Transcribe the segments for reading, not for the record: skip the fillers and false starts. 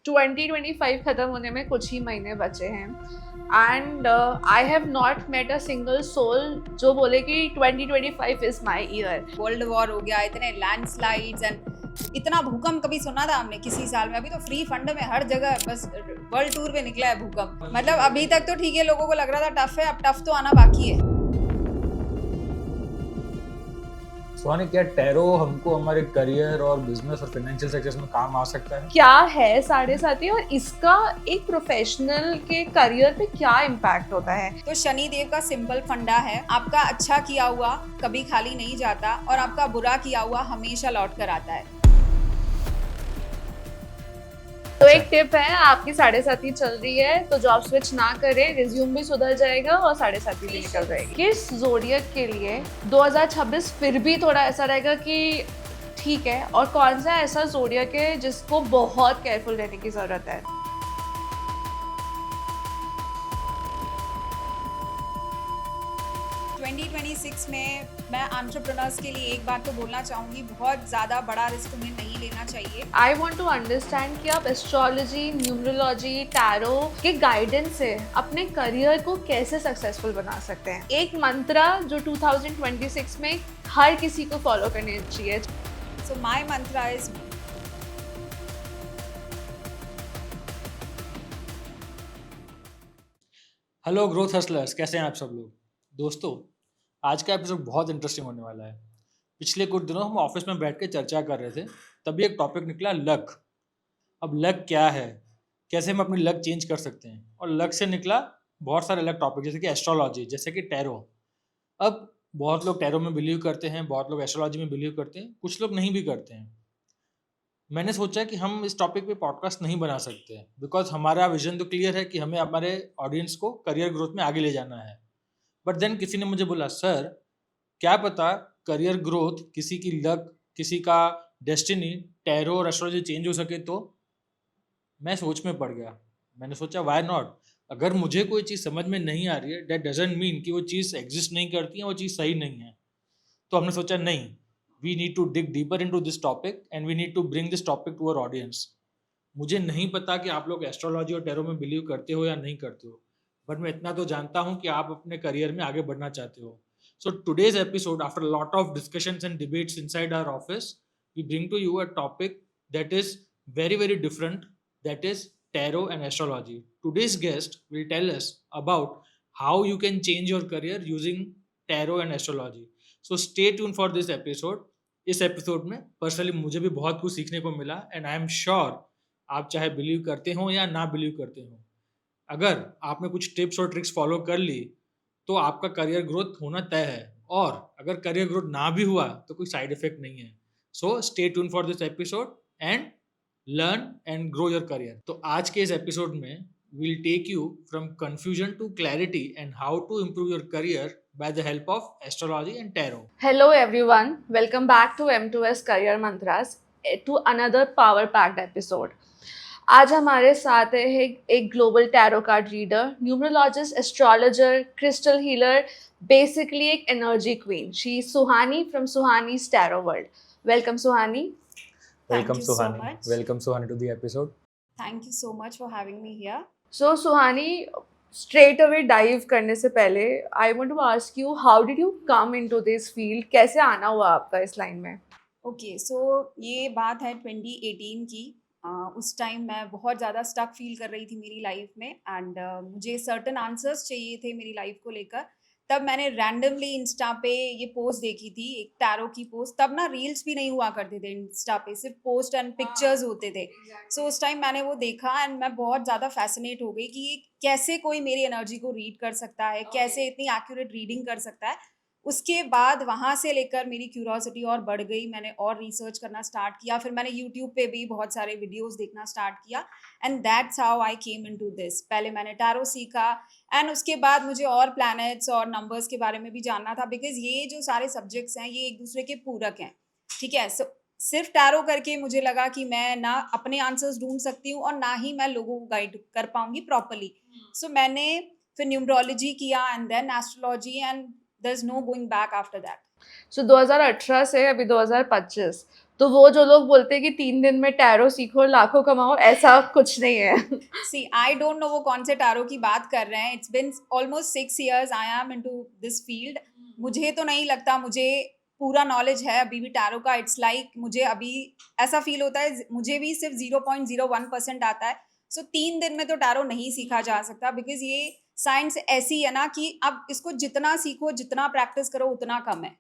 2025 खत्म होने में कुछ ही महीने बचे हैं and I have not met a single soul जो बोले कि 2025 is my year. World war हो गया, इतने लैंडस्लाइड्स एंड इतना भूकंप कभी सुना था हमने किसी साल में? अभी तो फ्री फंड में हर जगह बस वर्ल्ड टूर पे निकला है भूकंप। मतलब अभी तक तो ठीक है, लोगों को लग रहा था टफ है, अब टफ तो आना बाकी है। सुहानी, क्या टैरो हमको हमारे करियर और बिजनेस और फाइनेंशियल सक्सेस में काम आ सकता है? क्या है साढ़े साथी और इसका एक प्रोफेशनल के करियर पे क्या इम्पैक्ट होता है? तो शनि देव का सिंपल फंडा है, आपका अच्छा किया हुआ कभी खाली नहीं जाता और आपका बुरा किया हुआ हमेशा लौट कर आता है। तो एक टिप है, आपकी साढ़े साथी चल रही है तो जॉब स्विच ना करें, रिज्यूम भी सुधर जाएगा और साढ़े साथी भी निकल जाएगी। किस जोडियक के लिए 2026 फिर भी थोड़ा ऐसा रहेगा कि ठीक है, और कौन सा ऐसा जोडियक है जिसको बहुत केयरफुल रहने की जरूरत है? में मैं एंटरप्रेन्योर्स के लिए एक बात तो बोलना चाहूंगी, बहुत ज्यादा बड़ा रिस्क उन्हें नहीं लेना चाहिए। आई वॉन्ट टू अंडरस्टैंड कि आप एस्ट्रोलॉजी, न्यूमरोलॉजी, टैरो के गाइडेंस से अपने करियर को कैसे सक्सेसफुल बना सकते हैं। एक मंत्रा जो 2026 में हर किसी को फॉलो करनी चाहिए। So my Mantra is hello growth hustlers, कैसे हैं आप सब लोग? दोस्तों, आज का एपिसोड बहुत इंटरेस्टिंग होने वाला है। पिछले कुछ दिनों हम ऑफिस में बैठ के चर्चा कर रहे थे, तभी एक टॉपिक निकला लक। अब लक क्या है, कैसे हम अपनी लक चेंज कर सकते हैं, और लक से निकला बहुत सारे अलग टॉपिक, जैसे कि एस्ट्रोलॉजी, जैसे कि टैरो। अब बहुत लोग टैरो में बिलीव करते हैं, बहुत लोग एस्ट्रोलॉजी में बिलीव करते हैं, कुछ लोग नहीं भी करते हैं। मैंने सोचा कि हम इस टॉपिक पे पॉडकास्ट नहीं बना सकते, बिकॉज हमारा विजन तो क्लियर है कि हमें हमारे ऑडियंस को करियर ग्रोथ में आगे ले जाना है। बट देन किसी ने मुझे बोला, सर क्या पता करियर ग्रोथ, किसी की लक, किसी का डेस्टिनी टैरो और एस्ट्रोलॉजी चेंज हो सके। तो मैं सोच में पड़ गया। मैंने सोचा व्हाई नॉट। अगर मुझे कोई चीज़ समझ में नहीं आ रही है, दैट डजंट मीन कि वो चीज़ एग्जिस्ट नहीं करती है, वो चीज़ सही नहीं है। तो हमने सोचा नहीं, we need to dig deeper into this topic and we need to bring this topic to our audience. मुझे नहीं पता कि आप लोग एस्ट्रोलॉजी और टैरो में बिलीव करते हो या नहीं करते हो, बट मैं इतना तो जानता हूँ कि आप अपने करियर में आगे बढ़ना चाहते हो। So today's episode, after lot of discussions and debates inside our office, we bring to you a topic that is very very different, that is tarot and astrology. Today's guest will tell us about how you can change your career using tarot and astrology. So stay tuned for this episode. इस episode में personally मुझे भी बहुत कुछ सीखने को मिला, and I am sure आप चाहे बिलीव करते हो या ना बिलीव करते हो, अगर आपने कुछ टिप्स और ट्रिक्स फॉलो कर ली तो आपका करियर ग्रोथ होना तय है, और अगर करियर ग्रोथ ना भी हुआ तो कोई साइड इफेक्ट नहीं है। So stay tune for this episode and learn and grow your career. तो आज के इस एपिसोड में we'll take you from confusion to clarity and how to improve your career by the help of astrology and tarot. Hello everyone, welcome back to M2S Career Mantras to another power packed episode. आज हमारे साथ है एक global tarot card reader, numerologist, astrologer, crystal healer, basically एक energy queen. She is Suhani from Suhani's tarot world. Welcome Suhani. Welcome Thank you so Suhani. much. Welcome Suhani to the episode. Thank you so much for having me here. So Suhani, straight away dive करने से पहले I want to ask you, how did you come into this field? कैसे आना हुआ आपका इस line में? Okay, सो ये बात है 2018 की। उस टाइम मैं बहुत ज़्यादा स्टक फील कर रही थी मेरी लाइफ में, एंड मुझे सर्टन आंसर्स चाहिए थे मेरी लाइफ को लेकर। तब मैंने रैंडमली इंस्टा पे ये पोस्ट देखी थी, एक टैरो की पोस्ट। तब ना रील्स भी नहीं हुआ करते थे इंस्टा पे, सिर्फ पोस्ट एंड पिक्चर्स होते थे। सो उस टाइम मैंने वो देखा एंड मैं बहुत ज़्यादा फैसिनेट हो गई कि ये कैसे कोई मेरी एनर्जी को रीड कर सकता है, कैसे इतनी एक्यूरेट रीडिंग कर सकता है। उसके बाद वहाँ से लेकर मेरी क्यूरोसिटी और बढ़ गई, मैंने और रिसर्च करना स्टार्ट किया, फिर मैंने यूट्यूब पे भी बहुत सारे वीडियोस देखना स्टार्ट किया, and that's how I came into this. पहले मैंने टैरो सीखा, एंड उसके बाद मुझे और प्लैनेट्स और नंबर्स के बारे में भी जानना था, बिकॉज ये जो सारे सब्जेक्ट्स हैं ये एक दूसरे के पूरक हैं। ठीक है, सिर्फ टैरो करके मुझे लगा कि मैं ना अपने आंसर्स ढूंढ सकती हूँ और ना ही मैं लोगों को गाइड कर पाऊंगी प्रॉपरली। सो मैंने फिर न्यूमरोलॉजी किया and then astrology, and there's no going back after that. So 2018 से अभी 2025, तो वो जो लोग बोलते हैं कि 3 दिन में टैरो सीखो लाखों कमाओ, ऐसा कुछ नहीं है. सी आई डोंट नो वो कौन से टैरो की बात कर रहे हैं. It's been almost 6 years I am into this field. मुझे तो नहीं लगता मुझे पूरा नॉलेज है अभी भी टैरो का. इट्स लाइक मुझे अभी ऐसा फील होता है मुझे भी सिर्फ 0.01% आता है. सो 3 दिन में तो टैरो नहीं सीखा जा सकता, बिकॉज ये साइंस ऐसी है ना कि अब इसको जितना सीखो जितना प्रैक्टिस करो उतना कम है.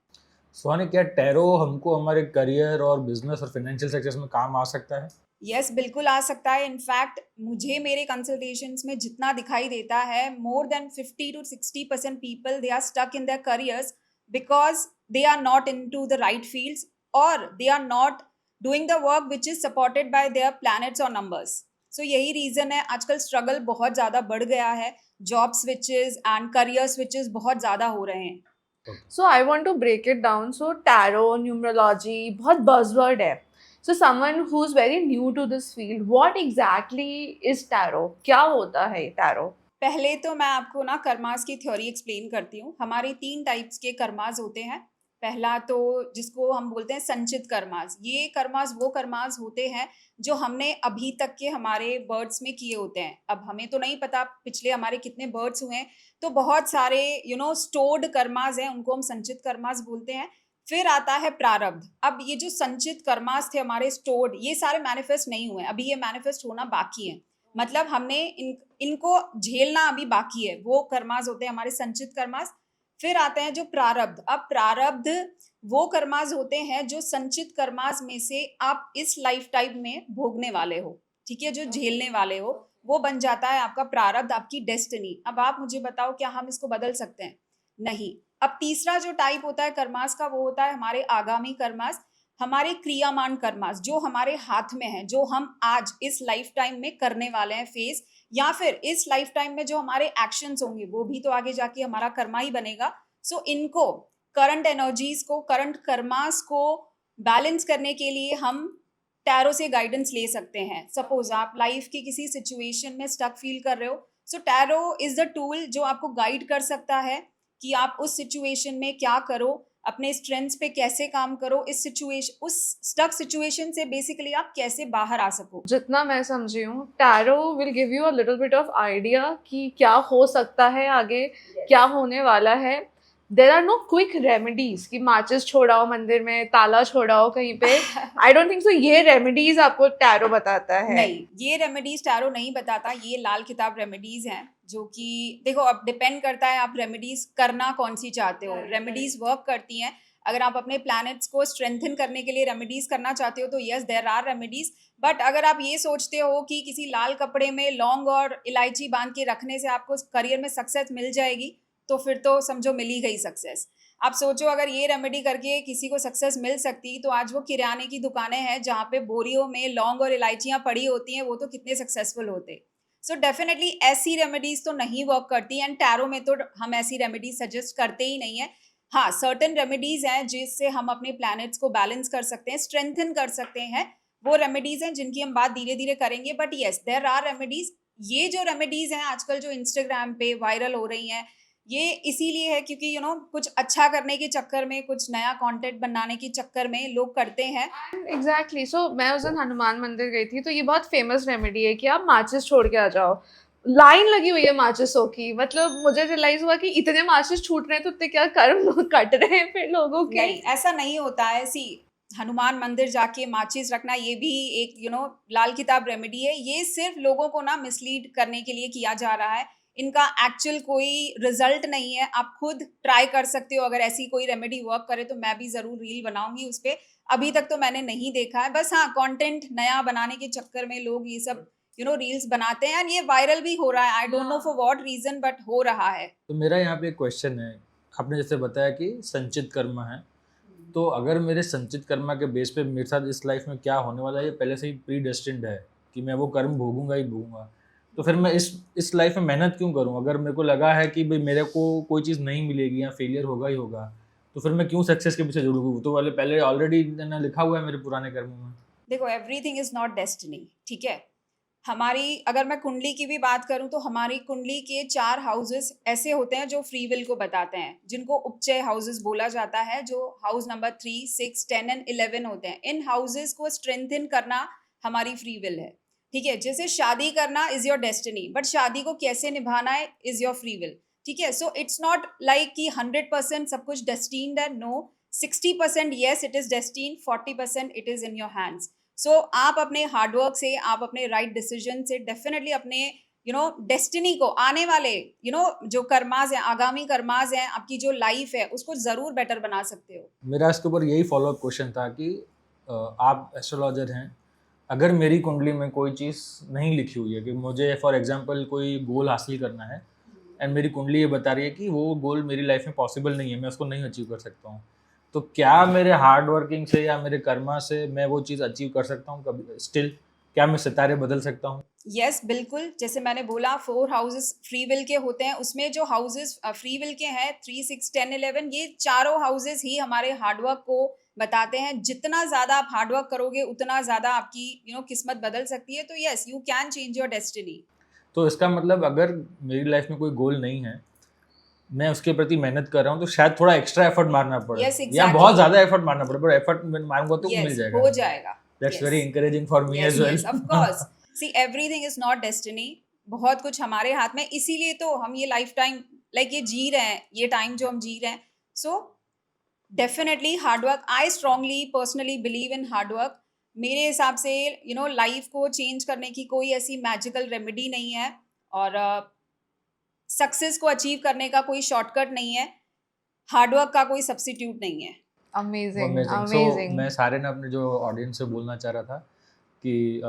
सुहानी, क्या टैरो हमको हमारे करियर और बिजनेस और फाइनेंशियल सक्सेस में काम आ सकता है? यस बिल्कुल आ सकता है. इनफैक्ट मुझे मेरे कंसल्टेशंस में जितना दिखाई देता है, more than 50 to 60% people they are stuck in their careers because they are not into the right fields और they are not doing the work which is supported by their planets और numbers. So यही reason है आजकल struggle बहुत ज़्यादा बढ़ गया है. Job switches and career switches बहुत ज़्यादा हो रहे हैं. So I want to break it down. So tarot, numerology, बहुत buzzword है. So someone who's very new to this field, what exactly is tarot? क्या होता है tarot? पहले तो मैं आपको ना कर्मास की थ्योरी एक्सप्लेन करती हूँ. हमारे 3 टाइप्स के कर्मास होते हैं. पहला तो जिसको हम बोलते हैं संचित कर्मास. ये कर्मास वो कर्मास होते हैं जो हमने अभी तक के हमारे बर्ड्स में किए होते हैं. अब हमें तो नहीं पता पिछले हमारे कितने बर्ड्स हुए हैं, तो बहुत सारे स्टोर्ड कर्मास हैं, उनको हम संचित कर्मास बोलते हैं. फिर आता है प्रारब्ध. अब ये जो संचित कर्मास थे हमारे स्टोर्ड, ये सारे मैनिफेस्ट नहीं हुए, अभी ये मैनिफेस्ट होना बाकी है. मतलब हमने इनको झेलना अभी बाकी है. वो कर्मास होते हैं हमारे संचित कर्मास. फिर आते हैं जो प्रारब्ध. अब प्रारब्ध वो कर्मास होते हैं जो संचित कर्मास में से आप इस लाइफ टाइम में भोगने वाले हो, ठीक है, जो झेलने वाले हो, वो बन जाता है आपका प्रारब्ध, आपकी डेस्टिनी. अब आप मुझे बताओ क्या हम इसको बदल सकते हैं? नहीं. अब तीसरा जो टाइप होता है कर्मास का, वो होता है हमारे आगामी कर्मास, हमारे क्रियामान कर्मास, जो हमारे हाथ में है, जो हम आज इस लाइफ टाइम में करने वाले हैं फेस, या फिर इस लाइफ टाइम में जो हमारे एक्शंस होंगे वो भी तो आगे जाके हमारा कर्मा ही बनेगा. सो इनको करंट एनर्जीज को, करंट कर्मास को बैलेंस करने के लिए हम टैरो से गाइडेंस ले सकते हैं. सपोज आप लाइफ की किसी सिचुएशन में स्टक फील कर रहे हो, सो टैरो इज द टूल जो आपको गाइड कर सकता है कि आप उस सिचुएशन में क्या करो, अपने स्ट्रेंथ्स पे कैसे काम करो, उस स्टक सिचुएशन से बेसिकली आप कैसे बाहर आ सको. जितना मैं समझी हूँ, tarot will give you a little bit of idea कि क्या हो सकता है आगे, क्या होने वाला है. There are no quick remedies कि माचिस छोड़ाओ मंदिर में, ताला छोड़ाओ कहीं पे. आई डोंट थिंक सो ये रेमेडीज आपको टैरो बताता है. नहीं, ये रेमेडीज टैरो नहीं बताता. ये लाल किताब रेमेडीज हैं जो कि देखो अब डिपेंड करता है आप रेमेडीज करना कौन सी चाहते हो. रेमेडीज वर्क करती हैं. अगर आप अपने प्लैनेट्स को स्ट्रेंथन करने के लिए रेमेडीज करना चाहते हो तो yes there are remedies. But अगर आप ये सोचते हो कि किसी लाल कपड़े में लौंग और इलायची बांध के रखने से आपको करियर में सक्सेस मिल जाएगी, तो फिर तो समझो मिल ही गई सक्सेस. आप सोचो अगर ये रेमेडी करके किसी को सक्सेस मिल सकती तो आज वो किराने की दुकानें हैं जहाँ पे बोरियों में लौंग और इलायचियाँ पड़ी होती हैं, वो तो कितने सक्सेसफुल होते. सो डेफिनेटली ऐसी रेमेडीज तो नहीं वर्क करती. एंड टैरो में तो हम ऐसी रेमेडीज सजेस्ट करते ही नहीं है. हाँ, सर्टेन रेमेडीज हैं जिससे हम अपने प्लैनेट्स को बैलेंस कर सकते हैं, स्ट्रेंथन कर सकते हैं. वो रेमेडीज हैं जिनकी हम बात धीरे धीरे करेंगे. But yes there are remedies. ये जो रेमेडीज हैं आजकल जो इंस्टाग्राम पे वायरल हो रही हैं, ये इसीलिए है क्योंकि कुछ अच्छा करने के चक्कर में, कुछ नया कंटेंट बनाने के चक्कर में लोग करते हैं. एग्जैक्टली. सो मैं उस दिन हनुमान मंदिर गई थी, तो ये बहुत फेमस रेमेडी है कि आप माचिस छोड़ के आ जाओ. लाइन लगी हुई है माचिसों की. मतलब मुझे रियलाइज हुआ कि इतने माचिस छूट रहे हैं तो इतने क्या कर्म कट रहे हैं फिर लोगों के. नहीं, ऐसा नहीं होता है. सी हनुमान मंदिर जाके माचिस रखना ये भी एक लाल किताब रेमेडी है. ये सिर्फ लोगों को ना मिसलीड करने के लिए किया जा रहा है. इनका एक्चुअल कोई रिजल्ट नहीं है. आप खुद ट्राई कर सकते हो. अगर ऐसी कोई रेमेडी वर्क करे तो मैं भी ज़रूर रील बनाऊंगी उस पर. अभी तक तो मैंने नहीं देखा है. बस हाँ, कंटेंट नया बनाने के चक्कर में लोग ये सब रील्स बनाते हैं. एंड ये वायरल भी हो रहा है. I don't know for what reason, but हो रहा है. तो मेरा यहाँ पे एक क्वेश्चन है. आपने जैसे बताया कि संचित कर्म है, तो अगर मेरे संचित कर्मा के बेस पे मेरे साथ इस लाइफ में क्या होने वाला है ये पहले से ही प्री डेस्टिन्ड है कि मैं वो कर्म भोगूंगा ही भोगूंगा, तो फिर मैं इस लाइफ में मेहनत क्यों करूं? अगर मेरे को लगा है कि भाई मेरे को कोई चीज़ नहीं मिलेगी या फेलियर होगा ही होगा, तो फिर मैं क्यों सक्सेस के पीछे जुड़ूंगा? तो वाले पहले ऑलरेडी लिखा हुआ है मेरे पुराने कर्मों में. देखो, एवरीथिंग इज नॉट डेस्टिनी, ठीक है. हमारी अगर मैं कुंडली की भी बात करूं तो हमारी कुंडली के 4 हाउसेस ऐसे होते हैं जो फ्री विल को बताते हैं, जिनको उपचय हाउसेस बोला जाता है, जो हाउस नंबर 3, 6, 10 एंड 11 होते हैं। इन हाउसेस को स्ट्रेंथन करना हमारी फ्री विल है। ठीक है, जैसे शादी करना इज योर डेस्टिनी, बट शादी को कैसे निभाना है इज योर फ्री विल। ठीक है, सो इट्स नॉट लाइक कि 100% सब कुछ डेस्टिन्ड है। No, 60% yes it is destine, 40% it is in your hands. So आप अपने हार्डवर्क से, आप अपने राइट डिसीजन से डेफिनेटली अपने डेस्टिनी को, आने वाले जो कर्माज हैं, आगामी कर्माज हैं, आपकी जो लाइफ है उसको जरूर बेटर बना सकते हो। मेरा इसके ऊपर यही फॉलोअप क्वेश्चन था कि आप एस्ट्रोलॉजर हैं, अगर मेरी कुंडली में कोई चीज़ नहीं लिखी हुई है कि मुझे फॉर एग्जांपल कोई गोल हासिल करना है एंड मेरी कुंडली ये बता रही है कि वो गोल मेरी लाइफ में पॉसिबल नहीं है, मैं उसको नहीं अचीव कर सकता हूँ, तो क्या मेरे हार्ड वर्किंग से या मेरे कर्मा से मैं वो चीज़ अचीव कर सकता हूँ कभी स्टिल? क्या मैं सितारे बदल सकता हूँ? यस, बिल्कुल। जैसे मैंने बोला 4 हाउसेस फ्री विल के होते हैं, उसमें जो हाउसेस फ्री विल के हैं 3, 6, 10, 11, ये चारों हाउसेस ही हमारे हार्डवर्क को बताते हैं। जितना ज़्यादा आप हार्डवर्क करोगे उतना ज़्यादा आपकी किस्मत बदल सकती है। तो yes, you can change your destiny. तो इसका मतलब अगर मेरी लाइफ में कोई गोल नहीं है, मैं उसके प्रति मेहनत कर रहा हूँ, तो शायद थोड़ा एक्स्ट्रा एफर्ट मारना पड़े यस, या बहुत एग्जैक्टली। ज़्यादा एफर्ट मारना पड़े, पर एफर्ट मारूंगा तो मिल यस, जाएगा। हो जाएगा। That's yes, very encouraging for me yes, as well. Yes, of course. See, everything is not destiny. बहुत कुछ हमारे हाथ में, इसीलिए तो हम ये लाइफ टाइम लाइक ये जी रहे हैं, ये टाइम जो हम जी रहे हैं। So definitely hard work, I strongly personally believe in hard work. मेरे हिसाब से लाइफ को चेंज करने की कोई ऐसी मैजिकल रेमेडी नहीं है, और सक्सेस को अचीव करने का कोई शॉर्टकट नहीं है। हार्डवर्क का कोई सब्स्टिट्यूट नहीं है। Amazing, amazing. So amazing. मैं सारे ने अपने जो ऑडियंस से बोलना चाह रहा था कि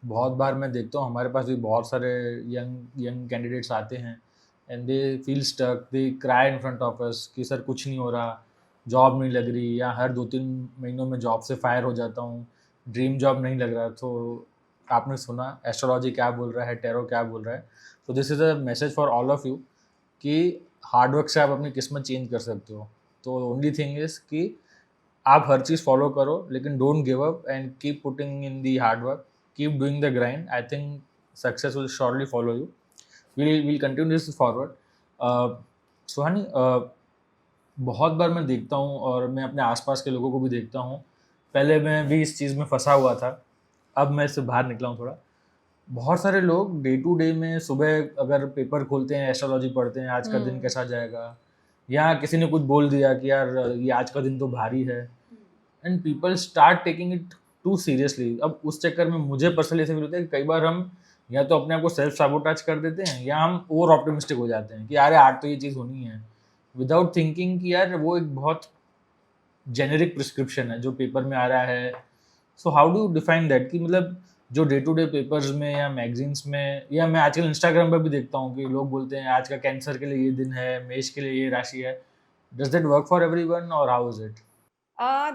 बहुत बार मैं देखता हूँ हमारे पास भी बहुत सारे यंग यंग कैंडिडेट्स आते हैं and they feel stuck, they cry in front of us कि सर कुछ नहीं हो रहा, जॉब नहीं लग रही, या हर 2-3 महीनों में जॉब से फायर हो जाता हूँ, ड्रीम जॉब नहीं लग रहा। तो आपने सुना एस्ट्रोलॉजी क्या बोल रहा है, टैरो क्या बोल रहा है। तो this is a message for all of you कि हार्डवर्क से आप अपनी किस्मत चेंज कर सकते हो। तो ओनली थिंग इज़ कि आप हर चीज़ फॉलो करो, लेकिन don't give up and keep putting in the hard work, keep doing the grind. I think success will surely follow you. Will continue this forward. Suhani, बहुत बार मैं देखता हूँ और मैं अपने आसपास के लोगों को भी देखता हूँ, पहले मैं भी इस चीज़ में फंसा हुआ था, अब मैं इससे बाहर निकला हूँ थोड़ा। बहुत सारे लोग डे टू डे में सुबह अगर पेपर खोलते हैं, एस्ट्रोलॉजी पढ़ते हैं, आज का दिन कैसा जाएगा, या किसी ने कुछ बोल दिया कि यार ये आज का दिन तो भारी है, and people start taking it too seriously. अब उस चक्कर में मुझे पर्सनली ऐसा फील होता है कि कई बार हम या तो अपने आप को सेल्फ साबोटाज कर देते हैं, या हम ओवर ऑप्टिमिस्टिक हो जाते हैं कि यार आज तो ये चीज़ होनी है, विदाउट थिंकिंग कि यार वो एक बहुत जेनेरिक प्रिस्क्रिप्शन है जो पेपर में आ रहा है। So how do define that कि मतलब जो डे टू डे पेपर्स में या मैगजीन्स में, या मैं आजकल इंस्टाग्राम पर भी देखता हूँ कि लोग बोलते हैं आज का कैंसर के लिए ये दिन है, मेष के लिए ये राशि है, does that work for everyone और हाउ इज इट?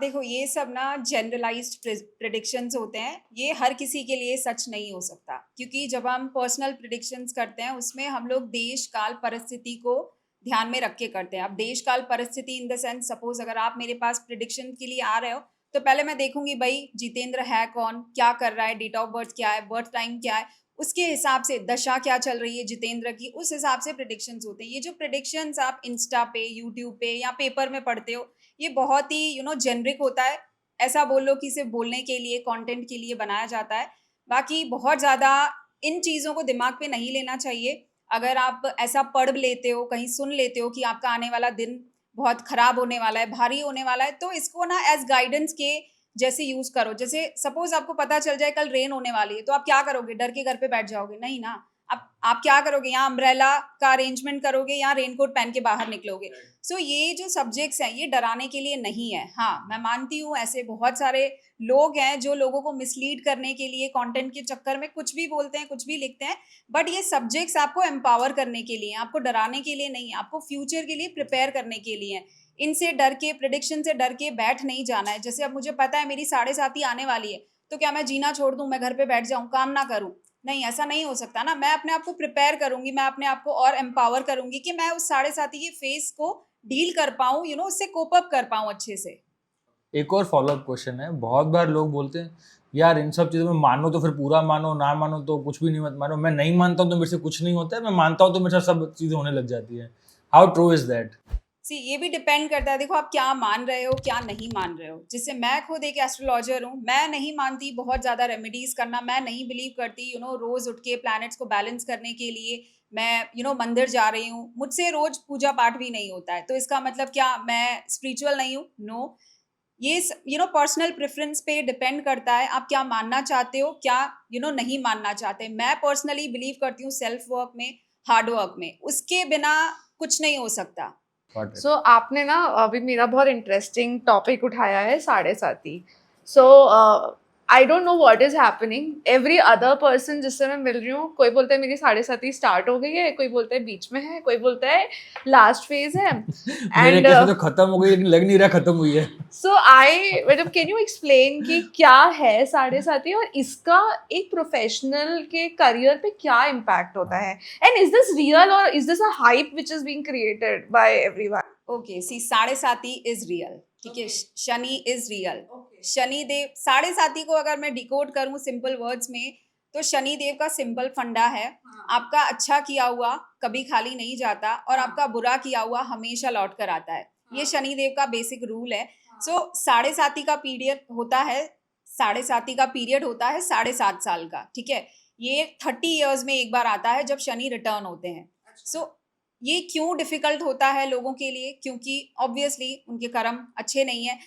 देखो, ये सब ना जनरलाइज्ड प्रिडिक्शंस होते हैं, ये हर किसी के लिए सच नहीं हो सकता, क्योंकि जब हम पर्सनल प्रिडिक्शंस करते हैं उसमें हम लोग देश काल परिस्थिति को ध्यान में रख के करते हैं। अब देश काल परिस्थिति इन द सेंस, सपोज अगर आप मेरे पास प्रिडिक्शन के लिए आ रहे हो, तो पहले मैं देखूंगी भाई जितेंद्र है कौन, क्या कर रहा है, डेट ऑफ बर्थ क्या है, बर्थ टाइम क्या है, उसके हिसाब से दशा क्या चल रही है जितेंद्र की, उस हिसाब से प्रिडिक्शंस होते हैं। ये जो प्रिडिक्शंस आप इंस्टा पे, यूट्यूब पे या पेपर में पढ़ते हो, ये बहुत ही जेनरिक होता है। ऐसा बोल लो कि सिर्फ बोलने के लिए, कंटेंट के लिए बनाया जाता है। बाकी बहुत ज़्यादा इन चीज़ों को दिमाग पे नहीं लेना चाहिए। अगर आप ऐसा पढ़ लेते हो, कहीं सुन लेते हो कि आपका आने वाला दिन बहुत खराब होने वाला है, भारी होने वाला है, तो इसको ना एज गाइडेंस के जैसे यूज करो। जैसे सपोज आपको पता चल जाए कल रेन होने वाली है, तो आप क्या करोगे? डर के घर पे बैठ जाओगे? नहीं ना। आप क्या करोगे? यहाँ अम्ब्रेला का अरेंजमेंट करोगे, यहाँ रेनकोट पहन के बाहर निकलोगे। सो ये जो सब्जेक्ट्स हैं ये डराने के लिए नहीं है। हाँ, मैं मानती हूँ ऐसे बहुत सारे लोग हैं जो लोगों को मिसलीड करने के लिए कंटेंट के चक्कर में कुछ भी बोलते हैं, कुछ भी लिखते हैं, बट ये सब्जेक्ट्स आपको एम्पावर करने के लिए, आपको डराने के लिए नहीं है, आपको फ्यूचर के लिए प्रिपेयर करने के लिए है। इनसे डर के, प्रिडिक्शन से डर के बैठ नहीं जाना है। जैसे अब मुझे पता है मेरी 7:30 आने वाली है, तो क्या मैं जीना छोड़ दूं, मैं घर पे बैठ जाऊं, काम ना करूं? नहीं, ऐसा नहीं हो सकता ना। मैं अपने आप को प्रिपेयर करूंगी, मैं अपने आप को और एम्पावर करूंगी कि मैं उस 7:30 के फेस को डील कर पाऊं, उससे कोप अप कर पाऊं अच्छे से। एक और फॉलोअप क्वेश्चन है, बहुत बार लोग बोलते हैं यार इन सब चीज़ों में मानो तो फिर पूरा मानो, ना मानो तो कुछ भी नहीं मत मानो, मैं नहीं मानता हूँ तो मेरे से कुछ नहीं होता है, मैं मानता हूँ तो मेरे साथ सब चीज़ें होने लग जाती है। How true is that? See ये भी डिपेंड करता है, देखो आप क्या मान रहे हो क्या नहीं मान रहे हो। जैसे मैं खुद एक एस्ट्रोलॉजर हूँ, मैं नहीं मानती बहुत ज़्यादा रेमेडीज करना, मैं नहीं बिलीव करती रोज उठ के प्लैनेट्स को बैलेंस करने के लिए मैं मंदिर जा रही हूँ, मुझसे रोज पूजा पाठ भी नहीं होता है, तो इसका मतलब क्या मैं स्पिरिचुअल नहीं हूँ? नो। ये पर्सनल प्रेफरेंस पे डिपेंड करता है, आप क्या मानना चाहते हो, क्या नहीं मानना चाहते। मैं पर्सनली बिलीव करती हूँ सेल्फ वर्क में, हार्ड वर्क में, उसके बिना कुछ नहीं हो सकता। सो आपने ना अभी मेरा बहुत इंटरेस्टिंग टॉपिक उठाया है sade sati. So I don't know what is happening, every other person जिससे मैं मिल रही हूँ, कोई बोलता है मेरी साढ़े साथी स्टार्ट हो गई है, कोई बोलता है बीच में है, कोई बोलता है लास्ट फेज है। मेरे एंड केस में तो खत्म हो गई, लेकिन लग नहीं रहा खत्म हुई है। सो आई मतलब कैन यू एक्सप्लेन कि क्या है साढ़े साथी और इसका एक प्रोफेशनल के करियर पे क्या इम्पैक्ट होता है, एंड इज दिस रियल और is this a hype which is being created by everyone? Okay, see sade sati is real, ठीक है। Shani is real. शनि देव, साढ़े साथी को अगर मैं डिकोड करूं सिंपल वर्ड्स में, तो शनि देव का सिंपल फंडा है, आपका अच्छा किया हुआ कभी खाली नहीं जाता और आपका बुरा किया हुआ हमेशा लौट कर आता है। ये शनि देव का बेसिक रूल है। सो साढ़े साथी का पीरियड होता है, साढ़े साथी का पीरियड होता है 7.5 साल का, ठीक है। ये 30 इयर्स में एक बार आता है जब शनि रिटर्न होते हैं। सो ये क्यों डिफिकल्ट होता है लोगों के लिए? क्योंकि ऑब्वियसली उनके कर्म अच्छे नहीं है।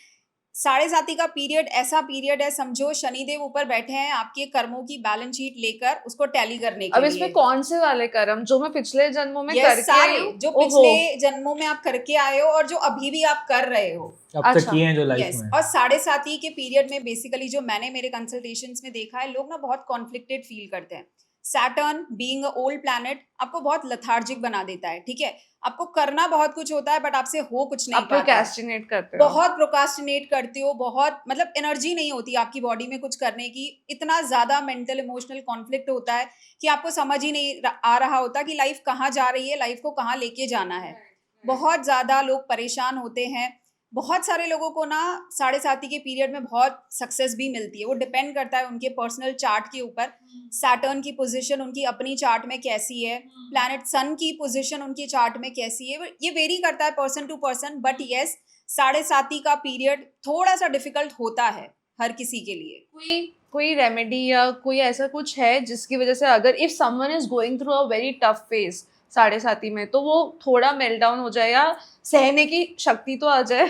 साढ़े साथी का पीरियड ऐसा पीरियड है, समझो शनिदेव ऊपर बैठे हैं आपके कर्मों की बैलेंस शीट लेकर उसको टैली करने अब के इसमें लिए। कौन से वाले कर्म जो मैं पिछले जन्मों में यस, करके आई सारे हूँ? जो ओहो, पिछले जन्मों में आप करके आए हो और जो अभी भी आप कर रहे हो। अब तक अच्छा। किए हैं जो लाइफ यस, में। और साढ़े साथी के पीरियड में बेसिकली जो मैंने मेरे कंसल्टेशंस में देखा है, लोग ना बहुत कॉन्फ्लिक्टेड फील करते हैं। Saturn being a old planet आपको बहुत लथार्जिक बना देता है, ठीक है। आपको करना बहुत कुछ होता है बट आपसे हो कुछ नहीं आप पाता है। प्रोक्रेस्टिनेट करते हो। बहुत प्रोकास्टिनेट करते हो, बहुत मतलब एनर्जी नहीं होती आपकी बॉडी में कुछ करने की। इतना ज्यादा मेंटल इमोशनल कॉन्फ्लिक्ट होता है कि आपको समझ ही नहीं आ रहा होता कि लाइफ कहाँ जा रही है, लाइफ को कहाँ लेके जाना है। बहुत ज्यादा लोग परेशान होते हैं। बहुत सारे लोगों को ना साढ़े साथी के पीरियड में बहुत सक्सेस भी मिलती है, वो डिपेंड करता है उनके पर्सनल चार्ट के ऊपर। सैटर्न की पोजीशन उनकी अपनी चार्ट में कैसी है, प्लैनेट सन की पोजीशन उनकी चार्ट में कैसी है, ये वेरी करता है person to person. But yes, साढ़े साथी का पीरियड थोड़ा सा डिफिकल्ट होता है हर किसी के लिए। कोई रेमेडी या कोई ऐसा कुछ है जिसकी वजह से अगर if someone is going through a very tough phase साढ़े साथी में, तो वो थोड़ा मेल्ट डाउन हो जाए या सहने की शक्ति तो आ जाए?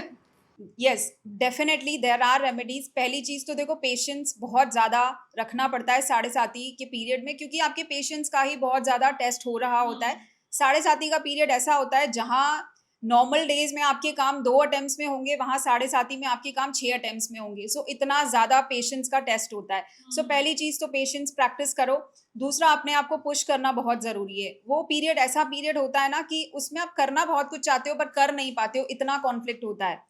Yes, definitely there are remedies. पहली चीज तो देखो, पेशेंस बहुत ज्यादा रखना पड़ता है साढ़े साथी के पीरियड में, क्योंकि आपके पेशेंस का ही बहुत ज्यादा टेस्ट हो रहा होता है। साढ़े साथी का पीरियड ऐसा होता है जहां नॉर्मल डेज में आपके काम 2 अटेम्प्ट्स में होंगे, वहां साढ़े साथी में आपके काम 6 अटेम्प्ट्स में होंगे। सो इतना ज्यादा पेशेंस का टेस्ट होता है। सो पहली चीज तो पेशेंस प्रैक्टिस करो। दूसरा, अपने आप को पुश करना बहुत जरूरी है। वो पीरियड ऐसा पीरियड होता है ना कि उसमें आप करना बहुत कुछ चाहते हो पर कर नहीं पाते हो, इतना कॉन्फ्लिक्ट होता है।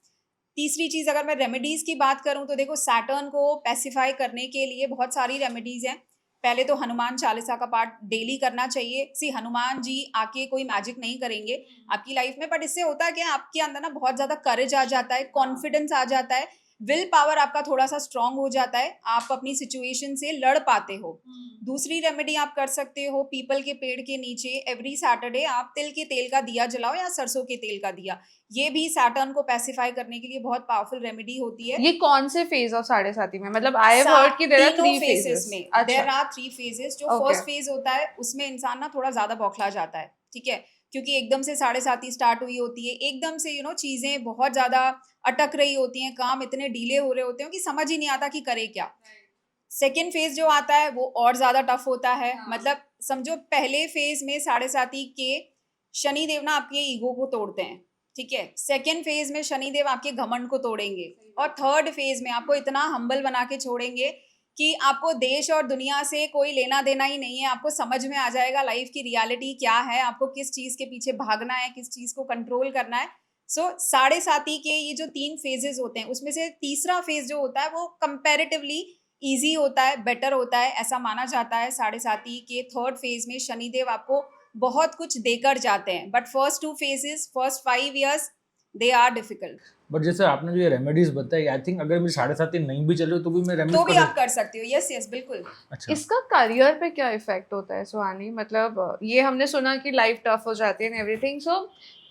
तीसरी चीज, अगर मैं रेमेडीज की बात करूं तो देखो, सैटर्न को पैसिफाई करने के लिए बहुत सारी रेमेडीज हैं। पहले तो हनुमान चालीसा का पाठ डेली करना चाहिए। सी हनुमान जी आके कोई मैजिक नहीं करेंगे आपकी लाइफ में, बट इससे होता है कि आपके अंदर ना बहुत ज्यादा करेज आ जाता है, कॉन्फिडेंस आ जाता है, विल पावर आपका थोड़ा सा स्ट्रांग हो जाता है, आप अपनी सिचुएशन से लड़ पाते हो। दूसरी रेमेडी आप कर सकते हो, पीपल के पेड़ के नीचे एवरी सैटरडे आप तिल के तेल का दिया जलाओ या सरसों के तेल का दिया। ये भी सैटर्न को पैसिफाई करने के लिए बहुत पावरफुल रेमेडी होती है। ये कौन से फेज ऑफ साढ़े साथी में? मतलब आई हैव हर्ड कि देयर आर 3 फेजेस में अच्छा, देयर आर 3 फेजेस। जो Okay. फर्स्ट फेज होता है उसमें इंसान ना थोड़ा ज्यादा बौखला जाता है, ठीक है, क्योंकि एकदम से साढ़े साथी स्टार्ट हुई होती है, एकदम से चीजें बहुत ज्यादा अटक रही होती हैं, काम इतने डीले हो रहे होते हैं कि समझ ही नहीं आता कि करे क्या। सेकेंड फेज जो आता है वो और ज्यादा टफ होता है। मतलब समझो, पहले फेज में साढ़े साथी के शनि देव ना आपके ईगो को तोड़ते हैं, ठीक है। सेकेंड फेज में शनि देव आपके घमंड को तोड़ेंगे, और थर्ड फेज में आपको इतना हम्बल बना के छोड़ेंगे कि आपको देश और दुनिया से कोई लेना देना ही नहीं है। आपको समझ में आ जाएगा लाइफ की रियलिटी क्या है, आपको किस चीज के पीछे भागना है, किस चीज को कंट्रोल करना है। सो साढ़े साथी के ये जो 3 फेजेस होते हैं, उसमें से तीसरा फेज जो होता है वो कंपैरेटिवली ईजी होता है, बेटर होता है, ऐसा माना जाता है। साढ़े साथी के थर्ड फेज में शनिदेव आपको बहुत कुछ देकर जाते हैं। But first 2 phases, first 5 years they are difficult. But जैसे आपने जो ये रेमेडीज बताई, आई थिंक अगर मेरी 7.5 नहीं भी चल रही तो भी मैं तो रेमेडीज भी कर आप कर सकते हो, यस यस बिल्कुल। अच्छा। इसका करियर पे क्या इफेक्ट होता है सुहानी? मतलब ये हमने सुना कि लाइफ टफ हो जाती है and everything, so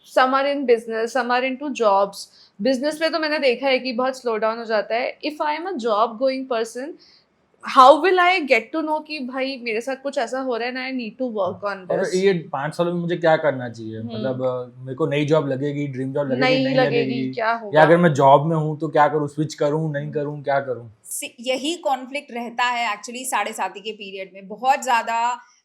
some are in business, some are into jobs. Business में तो मैंने देखा है कि बहुत स्लो डाउन हो जाता है। If I am a job going person, how will I get to know कि भाई मेरे साथ कुछ ऐसा हो रहा है ना, I need to work on और दिस? ये 5 सालों में मुझे क्या करना चाहिए, मतलब मेरे को नई जॉब लगेगी, ड्रीम जॉब लगेगी, नहीं नहीं लगेगी, लगेगी, क्या या होगा? अगर मैं जॉब में हूँ तो क्या करूँ, स्विच करूँ नहीं करूँ, क्या करूँ? यही कॉन्फ्लिक्ट रहता है एक्चुअली साढ़े साथी के पीरियड में बहुत ज़्यादा।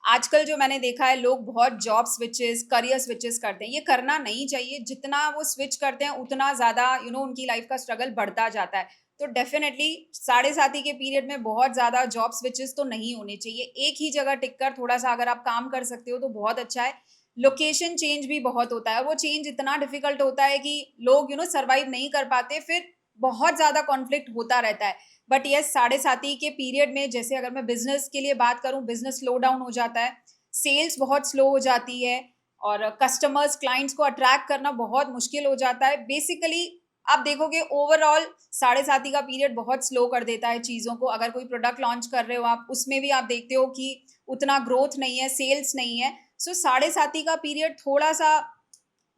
आजकल जो मैंने देखा है, लोग बहुत जॉब स्विचेस, करियर स्विचेस करते हैं। ये करना नहीं चाहिए। जितना वो स्विच करते हैं उतना ज़्यादा उनकी लाइफ का स्ट्रगल बढ़ता जाता है। तो डेफिनेटली साढ़े साथी के पीरियड में बहुत ज़्यादा जॉब स्विचेस तो नहीं होने चाहिए। एक ही जगह टिक कर थोड़ा सा अगर आप काम कर सकते हो तो बहुत अच्छा है। लोकेशन चेंज भी बहुत होता है, वो चेंज इतना डिफिकल्ट होता है कि लोग सर्वाइव नहीं कर पाते, फिर बहुत ज़्यादा कॉन्फ्लिक्ट होता रहता है। बट यस, साढ़े साथी के पीरियड में जैसे अगर मैं बिजनेस के लिए बात करूं, बिजनेस स्लो डाउन हो जाता है, सेल्स बहुत स्लो हो जाती है, और कस्टमर्स, क्लाइंट्स को अट्रैक्ट करना बहुत मुश्किल हो जाता है। बेसिकली आप देखोगे ओवरऑल साढ़े साथी का पीरियड बहुत स्लो कर देता है चीज़ों को। अगर कोई प्रोडक्ट लॉन्च कर रहे हो आप, उसमें भी आप देखते हो कि उतना ग्रोथ नहीं है, सेल्स नहीं है। सो साढ़े साथी का पीरियड थोड़ा सा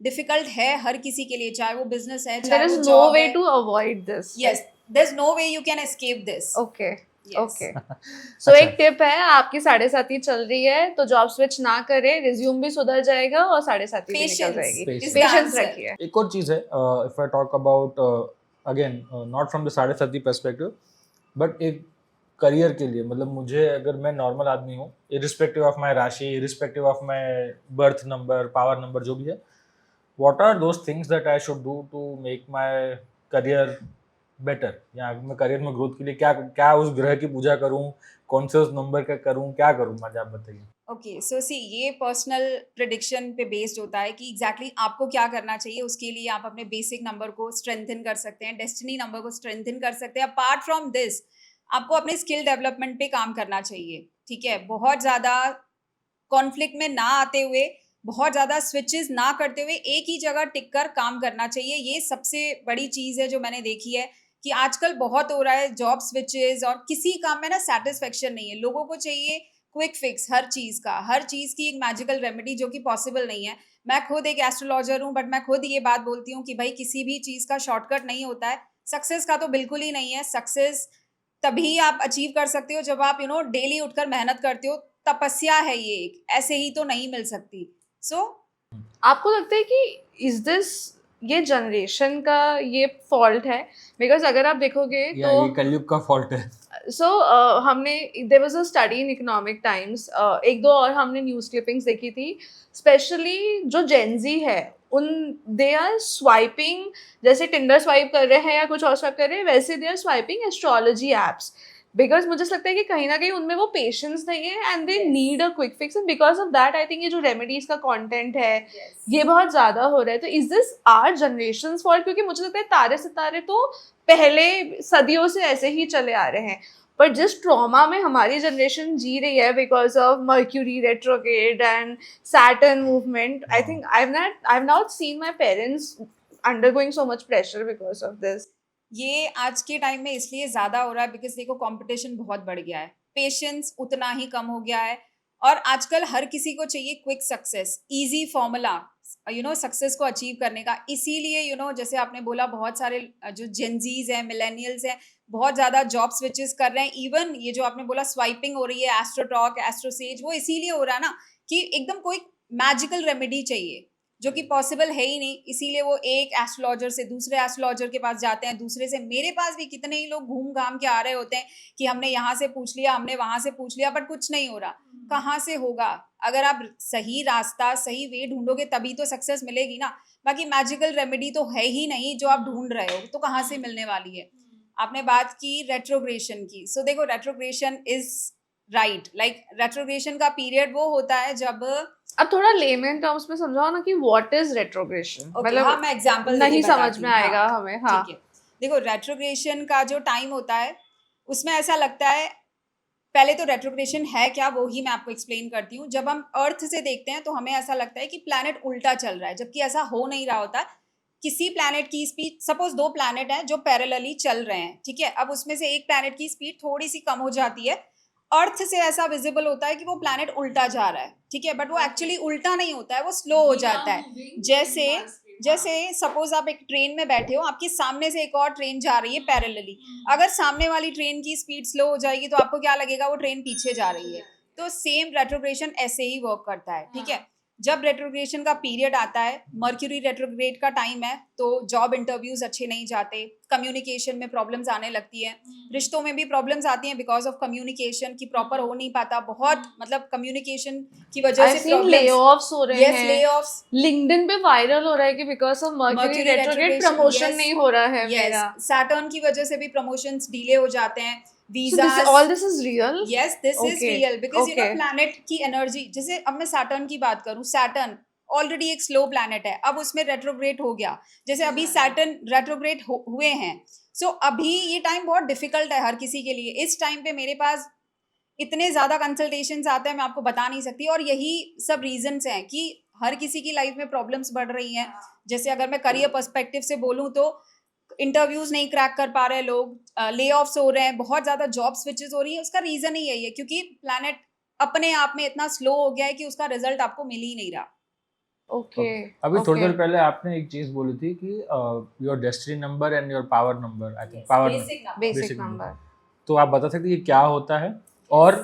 डिफिकल्ट है हर किसी के लिए, चाहे वो बिजनेस है, देयर चाहे इज वो नो जॉब वे है। To avoid this. Yes, there is no way you can escape this. Okay, yes. Okay. So अच्छा, एक टिप है, आपकी साढ़े साथी चल रही है तो जॉब स्विच ना करे, रिज्यूम भी सुधर जाएगा और साढ़े साथी भी निकल पेशेंस जाएगी। Is Patience. The patience answer. रखिए। एक और चीज़ है, if I talk about again not from the 7.5 perspective, but एक करियर के लिए, मतलब मुझे, अगर मैं नॉर्मल आदमी हूँ, इरिस्पेक्टिव ऑफ माई राशि, irrespective of my birth number, power number, जो भी है, what are those things that I should do to make my career better, या मैं करियर में ग्रोथ के लिए क्या क्या उस ग्रह की पूजा करूं, कौन से उस नंबर का करूं, क्या करूं, मुझे आप बताइए। ओके, सो सी, ये पर्सनल प्रिडिक्शन पे बेस्ड होता है कि एग्जैक्टली आपको क्या करना चाहिए। उसके लिए आप अपने बेसिक नंबर को स्ट्रेंथन कर सकते हैं, डेस्टिनी नंबर को स्ट्रेंथन कर सकते हैं। अपार्ट फ्रॉम दिस, आपको अपने स्किल डेवलपमेंट पे काम करना चाहिए। ठीक है, बहुत ज़्यादा कॉन्फ्लिक्ट में ना आते हुए, बहुत ज़्यादा स्विचेस ना करते हुए, एक ही जगह टिक कर काम करना चाहिए। ये सबसे बड़ी चीज़ है जो मैंने देखी है कि आजकल बहुत हो रहा है जॉब स्विचेस, और किसी काम में ना सेटिस्फेक्शन नहीं है। लोगों को चाहिए क्विक फिक्स हर चीज़ का, हर चीज़ की एक मैजिकल रेमेडी, जो कि पॉसिबल नहीं है। मैं खुद एक एस्ट्रोलॉजर हूँ, बट मैं खुद ये बात बोलती हूँ कि भाई किसी भी चीज़ का शॉर्टकट नहीं होता है। सक्सेस का तो बिल्कुल ही नहीं है। सक्सेस तभी आप अचीव कर सकते हो जब आप डेली उठकर मेहनत करते हो। तपस्या है ये एक, ऐसे ही तो नहीं मिल सकती। सो आपको लगता है कि इज दिस ये जनरेशन का ये फॉल्ट है? बिकॉज अगर आप देखोगे या तो ये कलयुग का फॉल्ट है? सो हमने, there was a study in Economic Times, एक दो और हमने न्यूज़ क्लिपिंग्स देखी थी, स्पेशली जो जेनजी है उन, दे आर स्वाइपिंग, जैसे टिंडर स्वाइप कर रहे हैं या कुछ और स्वाइप कर रहे हैं, वैसे they are swiping astrology apps. Because मुझे ऐसा लगता है कि कहीं ना कहीं उनमें वो पेशेंस नहीं है and they need a quick fix, and because of that I think ये जो रेमेडीज का कंटेंट है ये बहुत ज़्यादा हो रहा है। तो is this our generation fault? क्योंकि मुझे लगता है तारे सितारे तो पहले सदियों से ऐसे ही चले आ रहे हैं, पर जिस ट्रॉमा में हमारी जनरेशन जी रही है because of mercury retrograde and Saturn movement, I think I have not seen my parents undergoing so much pressure because of this. ये आज के टाइम में इसलिए ज़्यादा हो रहा है बिकॉज़ देखो कंपटीशन बहुत बढ़ गया है, पेशेंस उतना ही कम हो गया है, और आजकल हर किसी को चाहिए quick success, easy formula success को अचीव करने का। इसीलिए जैसे आपने बोला, बहुत सारे जो जेनज़ीज़ हैं, मिलेनियल्स हैं, बहुत ज़्यादा जॉब स्विचेस कर रहे हैं। इवन ये जो आपने बोला स्वाइपिंग हो रही है, एस्ट्रो टॉक, एस्ट्रो सेज, वो इसीलिए हो रहा है ना कि एकदम कोई मैजिकल रेमेडी चाहिए, जो कि पॉसिबल है ही नहीं। इसीलिए वो एक एस्ट्रोलॉजर से दूसरे एस्ट्रोलॉजर के पास जाते हैं, दूसरे से, मेरे पास भी कितने ही लोग घूम घाम के आ रहे होते हैं कि हमने यहाँ से पूछ लिया, हमने वहां से पूछ लिया, बट कुछ नहीं हो रहा। कहाँ से होगा? अगर आप सही रास्ता, सही वे ढूंढोगे तभी तो सक्सेस मिलेगी ना। बाकी मैजिकल रेमेडी तो है ही नहीं जो आप ढूंढ रहे हो, तो कहाँ से मिलने वाली है? आपने बात की रेट्रोग्रेशन की, सो देखो retrogression is right, like retrogression का पीरियड वो होता है जब, अब थोड़ा लेमन टर्म्स में समझाओ ना कि व्हाट इज रेट्रोग्रेशन, ओके हाँ, मैं एग्जांपल नहीं समझ में आएगा हमें। हाँ, ठीक है। देखो रेट्रोग्रेशन का जो टाइम होता है, उसमें ऐसा लगता है, पहले तो रेट्रोग्रेशन है क्या वो ही मैं आपको एक्सप्लेन करती हूँ। जब हम अर्थ से देखते हैं तो हमें ऐसा लगता है कि प्लैनेट उल्टा चल रहा है, जबकि ऐसा हो नहीं रहा होता। किसी प्लैनेट की स्पीड, सपोज 2 प्लैनेट हैं जो पैरेलली चल रहे हैं, ठीक है, अब उसमें से एक प्लैनेट की स्पीड थोड़ी सी कम हो जाती है, अर्थ से ऐसा विजिबल होता है कि वो प्लैनेट उल्टा जा रहा है, ठीक है, बट वो एक्चुअली उल्टा नहीं होता है, वो स्लो हो जाता है। जैसे सपोज आप एक ट्रेन में बैठे हो, आपके सामने से एक और ट्रेन जा रही है पैरेलली, अगर सामने वाली ट्रेन की स्पीड स्लो हो जाएगी तो आपको क्या लगेगा, वो ट्रेन पीछे जा रही है। तो सेम रेट्रोग्रेशन ऐसे ही वर्क करता है, ठीक है। जब रेट्रोग्रेशन का पीरियड आता है, मर्क्यूरी रेट्रोग्रेड का टाइम है, तो जॉब इंटरव्यूज अच्छे नहीं जाते, कम्युनिकेशन में प्रॉब्लम्स आने लगती है, रिश्तों में भी प्रॉब्लम्स आती हैं बिकॉज ऑफ कम्युनिकेशन की प्रॉपर हो नहीं पाता, बहुत मतलब कम्युनिकेशन की वजह I've से seen प्रॉब्लम्स, layoffs हो रहे यस हैं, layoffs, लिंक्डइन पे वायरल हो रहा है कि because of mercury Mercury retrograde retrogression, promotion yes, नहीं हो रहा है यस, मेरा। सैटर्न की वजह से भी प्रमोशंस डिले हो जाते हैं, So this visas, all this is real? yes this is Okay, real because you know okay. planet की एनर्जी, जैसे अब मैं सैटर्न की बात करूं, सैटर्न ऑलरेडी एक स्लो प्लैनेट है, अब उसमें रेट्रोग्रेड हो गया, जैसे अभी सैटर्न रेट्रोग्रेड हुए हैं, सो अभी ये टाइम बहुत डिफिकल्ट है हर किसी के लिए। इस टाइम पे मेरे पास इतने ज़्यादा कंसल्टेशंस आते हैं, मैं आपको बता नहीं सकती, और यही सब रीजंस हैं कि हर किसी की लाइफ में प्रॉब्लम्स बढ़ रही हैं। जैसे अगर मैं करियर पर्सपेक्टिव से बोलूँ तो इंटरव्यूज नहीं क्रैक कर पा रहे लोग, ले ऑफ्स हो रहे हैं, बहुत ज़्यादा जॉब स्विचेस हो रही है, उसका रीज़न ही यही है क्योंकि प्लैनेट अपने आप में इतना स्लो हो गया है कि उसका रिजल्ट आपको मिल ही नहीं रहा। Okay. अभी थोड़ी Okay. देर पहले आपने एक चीज बोली थी कि your destiny number and your power number, I think power Basic Basic number. तो आप बता सकते हैं ये क्या होता है? और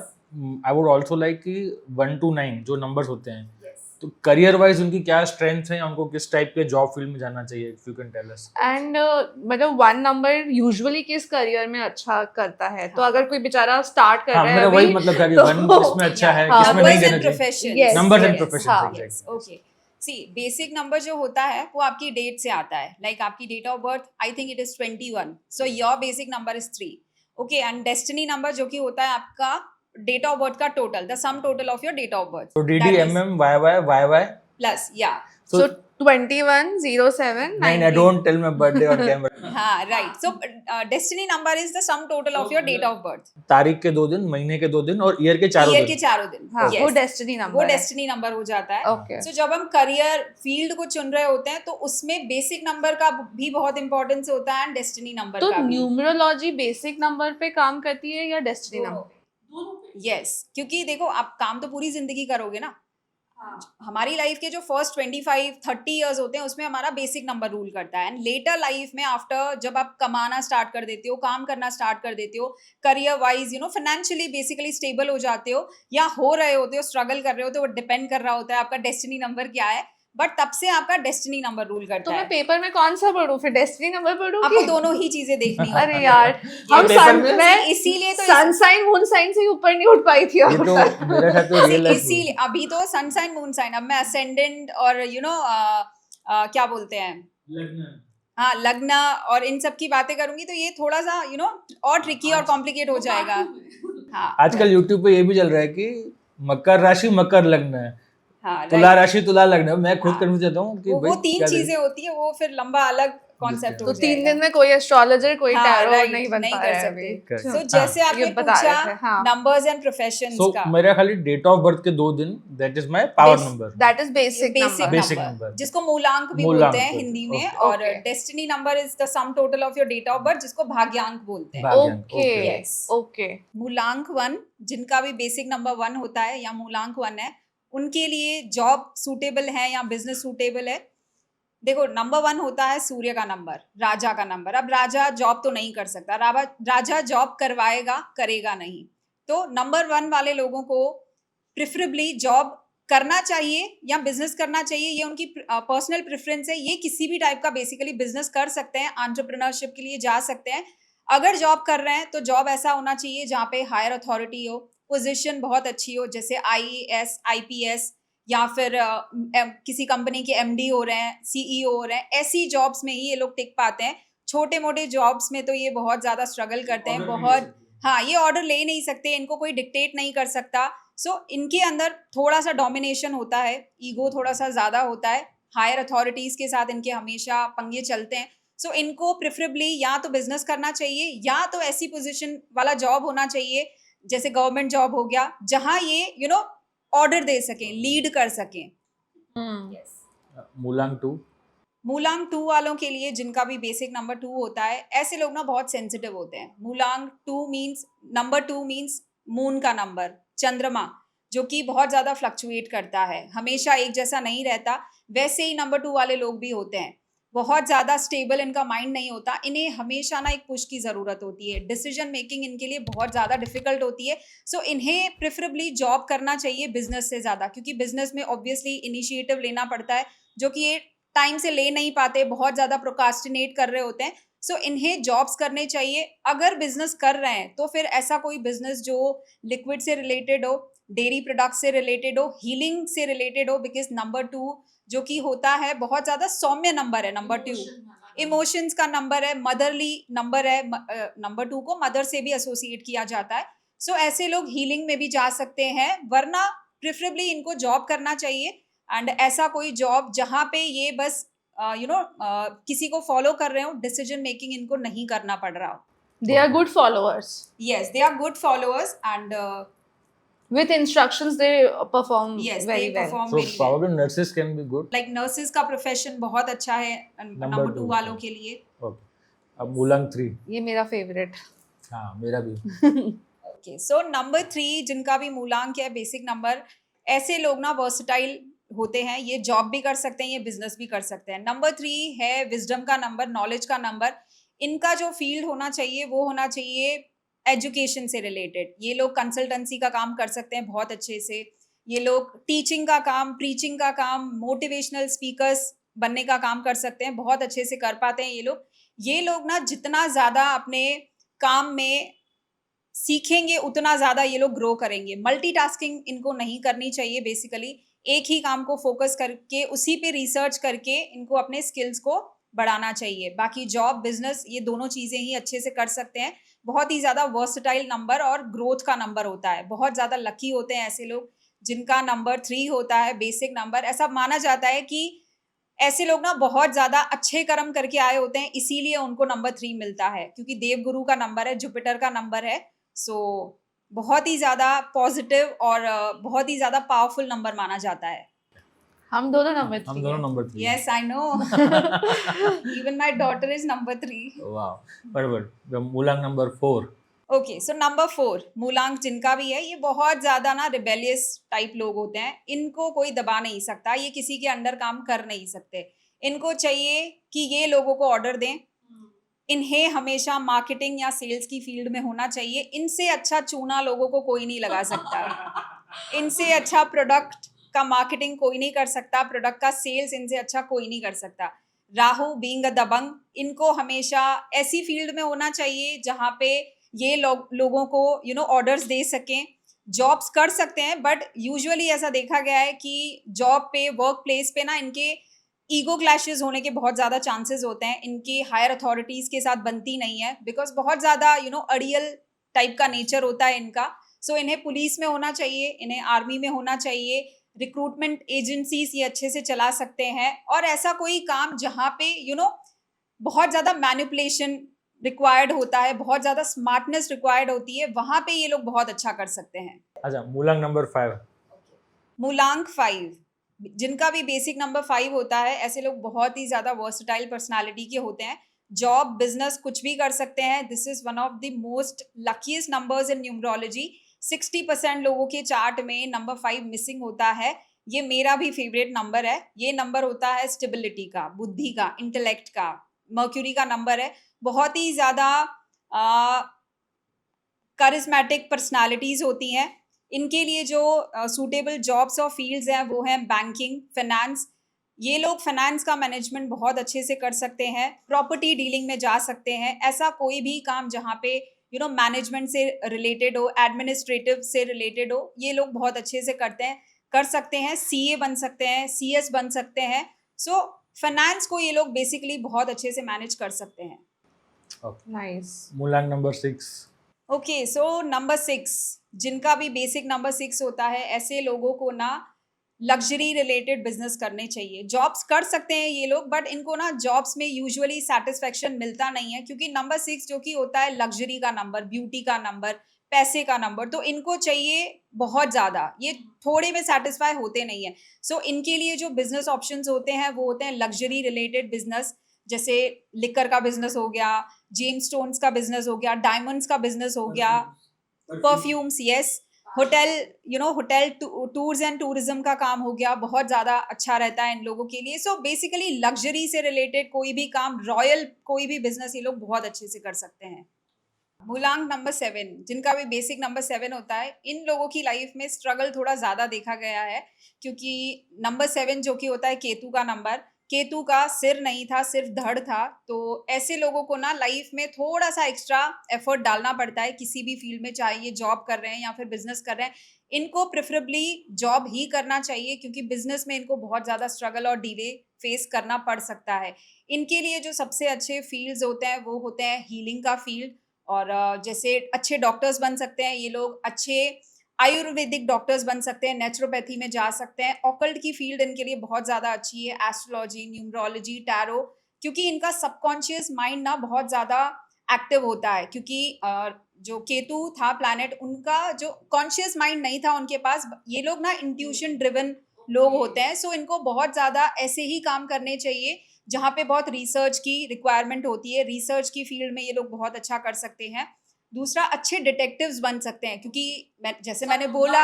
आई वुड आल्सो लाइक कि 1 to 9 जो नंबर्स होते हैं, तो करियर वाइज उनकी क्या स्ट्रेंथ्स हैं, उनको किस टाइप के जॉब फील्ड में जाना चाहिए, if you can tell us. And मतलब 1 नंबर यूजुअली किस करियर में अच्छा करता है, तो अगर कोई बेचारा स्टार्ट कर हाँ, रहा है मेरा वही अभी, मतलब था कि तो- 1 किसमें अच्छा है, हाँ, किसमें नहीं Numbers देना and चाहिए। professions. Yes, Numbers and yes, professions, हाँ. exactly. ओके, सी बेसिक नंबर जो होता है वो आपकी डेट से आता है, लाइक आपकी date of birth, I think it is 21, so your basic number is 3, okay, and destiny number जो कि होता है आपका डेट ऑफ बर्थ का total, the sum total of your date of birth, तो DD MM YY प्लस या So 2107 नहीं, I don't tell my birthday on camera। हाँ, right, so destiny number is the sum total of your date of birth, तारीख के 2 दिन, महीने के 2 दिन और ईयर के चारों ईयर के दिन। चारों दिन, हाँ, yes, वो डेस्टिनी वो नंबर है। डेस्टिनी नंबर हो जाता है। Okay. सो जब हम करियर फील्ड को चुन रहे होते हैं तो उसमें बेसिक नंबर का भी बहुत इंपॉर्टेंस होता है एंड डेस्टिनी नंबर तो का भी। न्यूमरोलॉजी बेसिक नंबर पे काम करती है या डेस्टिनी नंबर? यस, क्योंकि देखो आप काम तो पूरी जिंदगी करोगे ना, हमारी लाइफ के जो फर्स्ट 25-30 इयर्स होते हैं उसमें हमारा बेसिक नंबर रूल करता है, एंड लेटर लाइफ में आफ्टर जब आप कमाना स्टार्ट कर देते हो, काम करना स्टार्ट कर देते हो, career wise you know financially basically stable हो जाते हो या हो रहे होते हो, स्ट्रगल कर रहे होते हो, वो डिपेंड कर रहा होता है आपका डेस्टिनी नंबर क्या है, बट तब से आपका डेस्टिनी नंबर रूल तो करता मैं है। पेपर में कौन सा पढूं, फिर डेस्टिनी नंबर पढूं आपको कि दोनों ही चीजें देखनी होती अरे है। यार, हम पेपर सन में- मैं इसीलिए तो सन साइन मून साइन से ही ऊपर नहीं उठ पाई थी ये अब तो तक। मेरे साथ तो रियल लाइफ इसीलिए अभी तो सन साइन मून साइन, अब मैं असेंडेंट और यू नो क्या बोलते हैं, हाँ, लग्न और इन सब की बातें करूंगी तो ये थोड़ा सा यू नो और ट्रिकी और कॉम्प्लिकेट हो जाएगा। हाँ आजकल यूट्यूब पे ये भी चल रहा है कि मकर राशि मकर लग्न है, हाँ, तुला right. राशि तुला लग्न है। मैं खुद हाँ। कंफ्यूज रहता हूँ कि वो भाई 3 क्या चीजें होती है, वो फिर लंबा अलग कॉन्सेप्ट तो हो 3 जाएगा। दिन में कोई एस्ट्रोलॉजर कोई हाँ, टैरो right, नहीं बन नहीं पा कर रहा है सकते। अभी। Correct. सो हाँ, जैसे ये आपने बता रहे थे, पूछा हाँ। नंबर्स एंड प्रोफेशंस सो का, मेरा खाली डेट ऑफ बर्थ के 2 दिन, that is my power number. That is basic basic number. Basic number number. जिसको मूलांक भी मूलांक बोलते हैं बोलते हिंदी हैं, में, okay. और Okay. Destiny number is the sum total of your date of birth जिसको भाग्यांक बोलते हैं। भाग्यांक, ओके okay. Yes. ओके। मूलांक 1 जिनका भी बेसिक नंबर 1 होता है या मूलांक 1 है, उनके लिए जॉब सूटेबल है या बिजनेस सूटेबल है। देखो, नंबर 1 होता है सूर्य का नंबर, राजा का नंबर। अब राजा जॉब तो नहीं कर सकता, राजा जॉब करवाएगा, करेगा नहीं। तो नंबर 1 वाले लोगों को प्रिफरेबली जॉब करना चाहिए या बिजनेस करना चाहिए, ये उनकी पर्सनल प्रेफरेंस है। ये किसी भी टाइप का बेसिकली बिजनेस कर सकते हैं, एंटरप्रेन्योरशिप के लिए जा सकते हैं। अगर जॉब कर रहे हैं तो जॉब ऐसा होना चाहिए जहाँ पे हायर अथॉरिटी हो, पोजीशन बहुत अच्छी हो, जैसे IAS IPS या फिर किसी कंपनी के MD हो रहे हैं, CEO हो रहे हैं, ऐसी जॉब्स में ही ये लोग टिक पाते हैं। छोटे मोटे जॉब्स में तो ये बहुत ज़्यादा स्ट्रगल करते हैं, बहुत, हाँ, ये ऑर्डर ले नहीं सकते, इनको कोई डिक्टेट नहीं कर सकता। सो इनके अंदर थोड़ा सा डोमिनेशन होता है, ईगो थोड़ा सा ज़्यादा होता है, हायर अथॉरिटीज़ के साथ इनके हमेशा पंगे चलते हैं। सो इनको प्रेफरेबली या तो बिजनेस करना चाहिए या तो ऐसी पोजीशन वाला जॉब होना चाहिए जैसे गवर्नमेंट जॉब हो गया, जहाँ ये यू नो ऑर्डर दे सकें, लीड कर सकें। मूलांक 2 मूलांक 2 वालों के लिए, जिनका भी बेसिक नंबर 2 होता है, ऐसे लोग ना बहुत सेंसिटिव होते हैं। मूलांक 2 मीन्स, नंबर 2 मीन्स मून का नंबर, चंद्रमा, जो कि बहुत ज़्यादा फ्लक्चुएट करता है, हमेशा एक जैसा नहीं रहता। वैसे ही नंबर 2 वाले लोग भी होते हैं, बहुत ज़्यादा स्टेबल इनका माइंड नहीं होता। इन्हें हमेशा ना एक पुश की ज़रूरत होती है, डिसीजन मेकिंग इनके लिए बहुत ज़्यादा डिफिकल्ट होती है। सो इन्हें प्रेफरेबली जॉब करना चाहिए बिजनेस से ज़्यादा, क्योंकि बिजनेस में ऑब्वियसली इनिशिएटिव लेना पड़ता है, जो कि ये टाइम से ले नहीं पाते, बहुत ज़्यादा प्रोकास्टिनेट कर रहे होते हैं। सो इन्हें जॉब्स करने चाहिए। अगर बिजनेस कर रहे हैं तो फिर ऐसा कोई बिजनेस जो लिक्विड से रिलेटेड हो, डेयरी प्रोडक्ट से रिलेटेड हो, हीलिंग से रिलेटेड हो, बिकॉज नंबर 2 जो कि होता है बहुत ज़्यादा सौम्य नंबर है, नंबर 2 इमोशंस का नंबर है, मदरली नंबर है। नंबर 2 को मदर से भी एसोसिएट किया जाता है। सो ऐसे लोग हीलिंग में भी जा सकते हैं, वरना प्रेफरेबली इनको जॉब करना चाहिए। एंड ऐसा कोई जॉब जहाँ पे ये बस किसी को फॉलो कर रहे हो, डिसीजन मेकिंग इनको नहीं करना पड़ रहा हो। They are good followers. Yes, they are good followers and With instructions, they perform yes, very they well. perform So very well. probably nurses can be good. Like nurses का profession बहुत अच्छा है नंबर 2 two वालों का। के लिए। Okay. अब मूलांक 3। ये मेरा फेवरेट. हाँ मेरा भी। ओके, सो नंबर 3 जिनका भी मूलांक है, बेसिक नंबर, ऐसे लोग ना वर्सटाइल होते हैं। ये जॉब भी कर सकते हैं, ये बिजनेस भी कर सकते हैं। नंबर 3 है विजडम का नंबर, नॉलेज का नंबर। इनका जो फील्ड होना चाहिए वो होना चाहिए एजुकेशन से रिलेटेड। ये लोग कंसल्टेंसी का काम कर सकते हैं बहुत अच्छे से। ये लोग टीचिंग का काम, प्रीचिंग का काम, मोटिवेशनल स्पीकर्स बनने का काम कर सकते हैं, बहुत अच्छे से कर पाते हैं ये लोग। ये लोग ना जितना ज़्यादा अपने काम में सीखेंगे उतना ज़्यादा ये लोग ग्रो करेंगे। मल्टीटास्किंग इनको नहीं करनी चाहिए। बेसिकली एक ही काम को फोकस करके उसी पे रिसर्च करके इनको अपने स्किल्स को बढ़ाना चाहिए। बाकी जॉब, बिजनेस, ये दोनों चीज़ें ही अच्छे से कर सकते हैं। बहुत ही ज़्यादा वर्सटाइल नंबर और ग्रोथ का नंबर होता है। बहुत ज़्यादा लकी होते हैं ऐसे लोग जिनका नंबर 3 होता है, बेसिक नंबर। ऐसा माना जाता है कि ऐसे लोग ना बहुत ज़्यादा अच्छे कर्म करके आए होते हैं, इसीलिए उनको नंबर 3 मिलता है, क्योंकि देवगुरु का नंबर है, जुपिटर का नंबर है। सो बहुत ही ज़्यादा पॉजिटिव और बहुत ही ज़्यादा पावरफुल नंबर माना जाता है। हम दोनों नंबर हम 3 दोनों हैं. Number 3। Yes, I know. Even my daughter is number 3. वाह बराबर। मूलांक नंबर 4। ओके, सो नंबर 4 मूलांक जिनका भी है, ये बहुत ज्यादा ना रिबेलियस टाइप लोग होते हैं। इनको कोई दबा नहीं सकता, ये किसी के अंडर काम कर नहीं सकते। इनको चाहिए कि ये लोगों को ऑर्डर दें। इन्हें हमेशा मार्केटिंग या सेल्स की फील्ड में होना चाहिए। इनसे अच्छा चूना लोगों को कोई नहीं लगा सकता। इनसे अच्छा प्रोडक्ट का मार्केटिंग कोई नहीं कर सकता, प्रोडक्ट का सेल्स इनसे अच्छा कोई नहीं कर सकता। राहु बीइंग अ दबंग, इनको हमेशा ऐसी फील्ड में होना चाहिए जहाँ पे ये लोगों को ऑर्डर्स दे सकें। जॉब्स कर सकते हैं, बट यूजुअली ऐसा देखा गया है कि जॉब पे, वर्क प्लेस पे ना इनके ईगो क्लैशेस होने के बहुत ज़्यादा चांसेस होते हैं। इनकी हायर अथॉरिटीज़ के साथ बनती नहीं है, बिकॉज बहुत ज़्यादा अड़ियल टाइप का नेचर होता है इनका। सो इन्हें पुलिस में होना चाहिए, इन्हें आर्मी में होना चाहिए, रिक्रूटमेंट एजेंसीज ये अच्छे से चला सकते हैं। और ऐसा कोई काम जहाँ पे बहुत ज़्यादा मैनिपुलेशन रिक्वायर्ड होता है, बहुत ज़्यादा स्मार्टनेस रिक्वायर्ड होती है, वहाँ पे ये लोग बहुत अच्छा कर सकते हैं। अच्छा मूलांक नंबर 5। मूलांक 5 जिनका भी बेसिक नंबर 5 होता है, ऐसे लोग बहुत ही ज़्यादा वर्सटाइल पर्सनालिटी के होते हैं। जॉब, बिजनेस कुछ भी कर सकते हैं। This is one of the most luckiest numbers in numerology. 60% लोगों के चार्ट में नंबर 5 मिसिंग होता है। ये मेरा भी फेवरेट नंबर है। ये नंबर होता है स्टेबिलिटी का, बुद्धि का, इंटेलेक्ट का। मर्क्यूरी का नंबर है। बहुत ही ज़्यादा करिस्मेटिक पर्सनालिटीज़ होती हैं। इनके लिए जो सूटेबल जॉब्स और फील्ड्स हैं वो हैं बैंकिंग, फाइनेंस। ये लोग फाइनेंस का मैनेजमेंट बहुत अच्छे से कर सकते हैं, प्रॉपर्टी डीलिंग में जा सकते हैं। ऐसा कोई भी काम जहाँ पे मैनेजमेंट से रिलेटेड हो, एडमिनिस्ट्रेटिव से रिलेटेड हो, ये लोग बहुत अच्छे से कर सकते हैं। सीए बन सकते हैं, सीएस बन सकते हैं। सो फाइनेंस को ये लोग बेसिकली बहुत अच्छे से मैनेज कर सकते हैं। Nice. मूलांक नंबर 6। ओके, सो नंबर 6 जिनका भी बेसिक नंबर 6 होता है, ऐसे लोगों को ना लग्जरी रिलेटेड बिजनेस करने चाहिए। जॉब्स कर सकते हैं ये लोग, बट इनको ना जॉब्स में यूजुअली सेटिस्फेक्शन मिलता नहीं है, क्योंकि नंबर 6 जो कि होता है लग्जरी का नंबर, ब्यूटी का नंबर, पैसे का नंबर, तो इनको चाहिए बहुत ज़्यादा, ये थोड़े में सेटिस्फाई होते नहीं है। सो इनके लिए जो बिजनेस ऑप्शंस होते हैं वो होते हैं लग्जरी रिलेटेड बिजनेस, जैसे लिकर का बिजनेस हो गया, जेम्स स्टोन्स का बिजनेस हो गया, डायमंड्स का बिजनेस हो गया, perfumes, yes, hotel, hotel tours and tourism का काम हो गया, बहुत ज़्यादा अच्छा रहता है इन लोगों के लिए। सो बेसिकली लग्जरी से रिलेटेड कोई भी काम, रॉयल कोई भी बिजनेस ये लोग बहुत अच्छे से कर सकते हैं। मूलांक नंबर 7, जिनका भी बेसिक नंबर 7 होता है, इन लोगों की लाइफ में स्ट्रगल थोड़ा ज़्यादा देखा गया है, क्योंकि नंबर 7 जो कि होता है केतु का नंबर, केतु का सिर नहीं था, सिर्फ धड़ था। तो ऐसे लोगों को ना लाइफ में थोड़ा सा एक्स्ट्रा एफर्ट डालना पड़ता है किसी भी फील्ड में, चाहे ये जॉब कर रहे हैं या फिर बिजनेस कर रहे हैं। इनको प्रेफरेबली जॉब ही करना चाहिए, क्योंकि बिजनेस में इनको बहुत ज़्यादा स्ट्रगल और डिले फेस करना पड़ सकता है। इनके लिए जो सबसे अच्छे फील्ड्स होते हैं वो होते हैं हीलिंग का फील्ड, और जैसे अच्छे डॉक्टर्स बन सकते हैं ये लोग, अच्छे आयुर्वेदिक डॉक्टर्स बन सकते हैं, नेचुरोपैथी में जा सकते हैं। ऑकल्ट की फील्ड इनके लिए बहुत ज़्यादा अच्छी है, एस्ट्रोलॉजी, न्यूमरोलॉजी, टैरो, क्योंकि इनका सबकॉन्शियस माइंड ना बहुत ज़्यादा एक्टिव होता है, क्योंकि जो केतु था प्लैनेट, उनका जो कॉन्शियस माइंड नहीं था उनके पास। ये लोग ना इंट्यूशन ड्रिवन लोग होते हैं, सो इनको बहुत ज़्यादा ऐसे ही काम करने चाहिए जहाँ पे बहुत रिसर्च की रिक्वायरमेंट होती है। रिसर्च की फील्ड में ये लोग बहुत अच्छा कर सकते हैं। दूसरा, अच्छे डिटेक्टिव्स बन सकते हैं, क्योंकि जैसे मैंने बोला,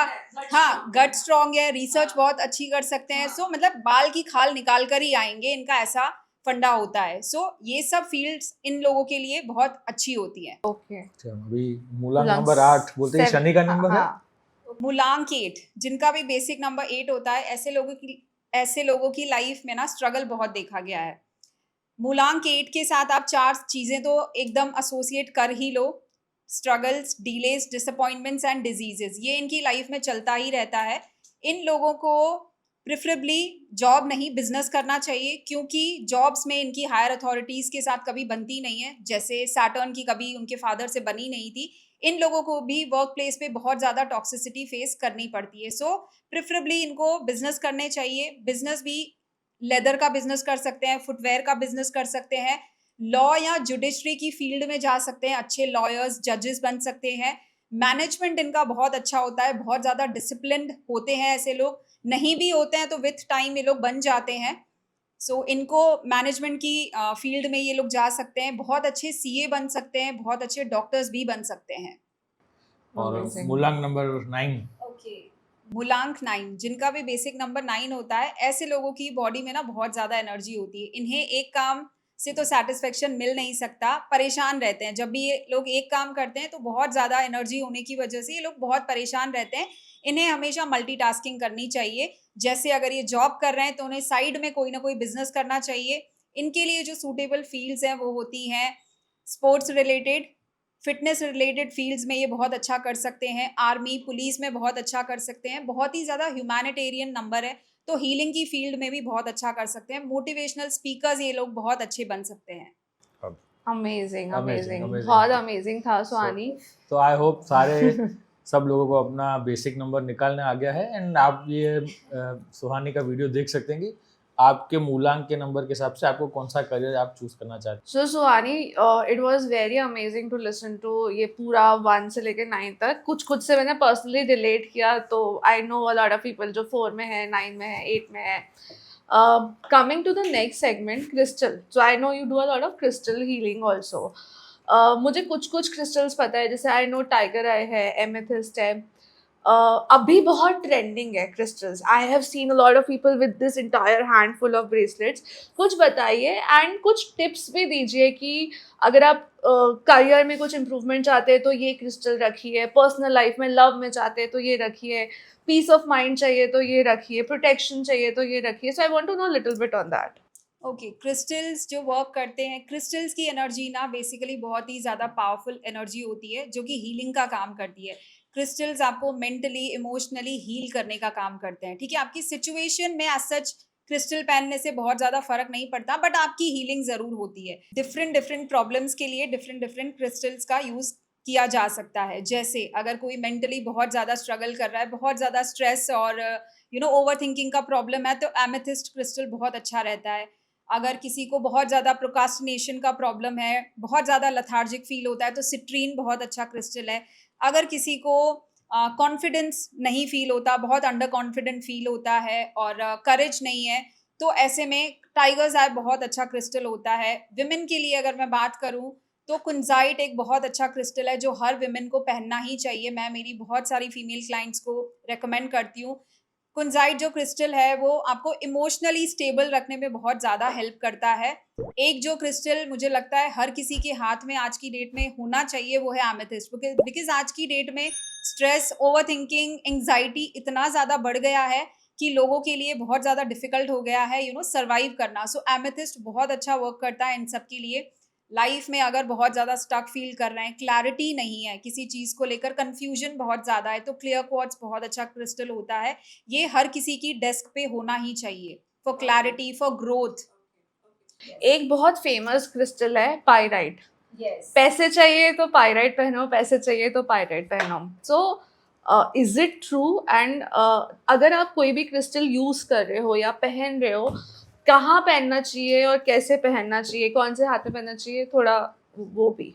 हाँ, गट स्ट्रॉन्ग है, रिसर्च बहुत अच्छी कर सकते हैं। सो मतलब बाल की खाल निकाल कर ही आएंगे, इनका ऐसा फंडा होता है। सो ये सब फील्ड्स इन लोगों के लिए बहुत अच्छी होती है। ओके। अच्छा, अभी मूलांक मूलांक नंबर 8 बोलते हैं, 7, शनि का नंबर है। हाँ। मूलांक 8, जिनका भी बेसिक नंबर 8 होता है, ऐसे लोगों की लाइफ में ना स्ट्रगल बहुत देखा गया है। मूलांक 8 के साथ आप 4 चीज़ें तो एकदम एसोसिएट कर ही लो, struggles, delays, disappointments and diseases, ये इनकी लाइफ में चलता ही रहता है। इन लोगों को प्रेफरेबली जॉब नहीं बिजनेस करना चाहिए, क्योंकि जॉब्स में इनकी हायर अथॉरिटीज़ के साथ कभी बनती नहीं है, जैसे सैटर्न की कभी उनके फादर से बनी नहीं थी। इन लोगों को भी वर्क प्लेस पे बहुत ज़्यादा टॉक्सिसिटी फेस करनी पड़ती है। सो प्रेफरेबली इनको बिजनेस करने चाहिए। बिजनेस भी लेदर का बिजनेस कर सकते हैं, फुटवेयर का बिजनेस कर सकते हैं, लॉ या जुडिशरी की फील्ड में जा सकते हैं, अच्छे लॉयर्स, जजेस बन सकते हैं। मैनेजमेंट इनका बहुत अच्छा होता है, बहुत ज़्यादा डिसिप्लिन्ड होते हैं ऐसे लोग। नहीं भी होते हैं तो विथ टाइम ये लोग बन जाते हैं। सो इनको मैनेजमेंट की फील्ड में ये लोग जा सकते हैं, बहुत अच्छे सीए बन सकते हैं, बहुत अच्छे डॉक्टर्स भी बन सकते हैं। और Amazing. मूलांक नंबर 9। ओके, मूलांक 9, जिनका भी बेसिक नंबर 9 होता है, ऐसे लोगों की बॉडी में ना बहुत ज़्यादा एनर्जी होती है। इन्हें एक काम से तो सेटिस्फेक्शन मिल नहीं सकता, परेशान रहते हैं। जब भी ये लोग एक काम करते हैं तो बहुत ज़्यादा एनर्जी होने की वजह से ये लोग बहुत परेशान रहते हैं। इन्हें हमेशा मल्टीटास्किंग करनी चाहिए। जैसे अगर ये जॉब कर रहे हैं तो उन्हें साइड में कोई ना कोई बिजनेस करना चाहिए। इनके लिए जो सूटेबल फील्ड्स हैं वो होती हैं sports related, fitness related fields में ये बहुत अच्छा कर सकते हैं, आर्मी, पुलिस में बहुत अच्छा कर सकते हैं, बहुत ही ज़्यादा ह्यूमैनिटेरियन नंबर है, तो हीलिंग की फील्ड में भी बहुत अच्छा कर सकते हैं। मोटिवेशनल स्पीकर्स ये लोग बहुत अच्छे बन सकते हैं। Amazing, Amazing, amazing, amazing. बहुत अमेजिंग था सुहानी। तो आई होप सारे सब लोगों को अपना बेसिक नंबर निकालने आ गया है। एंड आप ये सुहानी का वीडियो देख सकते हैं कि आपके मूलांक के नंबर के हिसाब से आपको कौन सा करियर आप चूज करना चाहते हैं। So Suhani, it was very amazing to listen to ये पूरा 1 से लेकर 9 तक। कुछ से मैंने पर्सनली रिलेट किया, तो I know a lot of people जो 4 में है, 9 में है, 8 में है। Coming to the next segment, crystal. So I know you do a lot of crystal healing also. मुझे कुछ क्रिस्टल्स पता है, जैसे आई नो टाइगर आई है, एमेथिस्ट है। अभी बहुत ट्रेंडिंग है crystals. I have seen a lot of people with this entire handful of bracelets. कुछ बताइए एंड कुछ टिप्स भी दीजिए कि अगर आप करियर में कुछ इम्प्रूवमेंट चाहते हैं तो ये क्रिस्टल रखिए, पर्सनल लाइफ में लव में चाहते हैं तो ये रखिए, पीस ऑफ माइंड चाहिए तो ये रखिए, प्रोटेक्शन चाहिए तो ये रखिए। So I want to know little bit on that. Okay, crystals जो वर्क करते हैं, क्रिस्टल्स की एनर्जी ना बेसिकली बहुत ही ज़्यादा पावरफुल एनर्जी होती है, जो कि हीलिंग का काम करती है। क्रिस्टल्स आपको मेंटली, इमोशनली हील करने का काम करते हैं। ठीक है, आपकी सिचुएशन में एज सच क्रिस्टल पहनने से बहुत ज़्यादा फर्क नहीं पड़ता, बट आपकी हीलिंग ज़रूर होती है। डिफरेंट डिफरेंट प्रॉब्लम्स के लिए डिफरेंट डिफरेंट क्रिस्टल्स का यूज़ किया जा सकता है। जैसे अगर कोई मेंटली बहुत ज़्यादा स्ट्रगल कर रहा है, बहुत ज़्यादा स्ट्रेस और ओवर थिंकिंग का प्रॉब्लम है, तो एमेथिस्ट क्रिस्टल बहुत अच्छा रहता है। अगर किसी को बहुत ज़्यादा प्रोक्रास्टिनेशन का प्रॉब्लम है, बहुत ज़्यादा लेथार्जिक फील होता है, तो सिट्रीन बहुत अच्छा क्रिस्टल है। अगर किसी को कॉन्फिडेंस नहीं फील होता, बहुत अंडर कॉन्फिडेंट फील होता है और करेज नहीं है, तो ऐसे में टाइगर्स आई बहुत अच्छा क्रिस्टल होता है। विमेन के लिए अगर मैं बात करूं तो कुंजाइट एक बहुत अच्छा क्रिस्टल है जो हर विमेन को पहनना ही चाहिए। मैं मेरी बहुत सारी फीमेल क्लाइंट्स को रेकमेंड करती हूँ। कुंजाइट जो क्रिस्टल है वो आपको इमोशनली स्टेबल रखने में बहुत ज़्यादा हेल्प करता है। एक जो क्रिस्टल मुझे लगता है हर किसी के हाथ में आज की डेट में होना चाहिए वो है एमेथिस्ट, बिकॉज आज की डेट में स्ट्रेस, ओवर थिंकिंग, एंग्जाइटी इतना ज़्यादा बढ़ गया है कि लोगों के लिए बहुत ज़्यादा डिफिकल्ट हो गया है सर्वाइव करना। सो एमेथिस्ट बहुत अच्छा वर्क करता है इन सब के लिए। लाइफ में अगर बहुत ज़्यादा स्टक फील कर रहे हैं, क्लैरिटी नहीं है किसी चीज़ को लेकर, कंफ्यूजन बहुत ज़्यादा है, तो क्लियर क्वार्ट्ज बहुत अच्छा क्रिस्टल होता है। ये हर किसी की डेस्क पे होना ही चाहिए फॉर क्लैरिटी, फॉर ग्रोथ। एक बहुत फेमस क्रिस्टल है पाइराइट। यस, पैसे चाहिए तो पाइराइट पहनो, पैसे चाहिए तो पाइराइट पहनो। So is it true? And अगर आप कोई भी क्रिस्टल यूज कर रहे हो या पहन रहे हो, कहाँ पहनना चाहिए और कैसे पहनना चाहिए, कौन से हाथ में पहनना चाहिए, थोड़ा वो भी।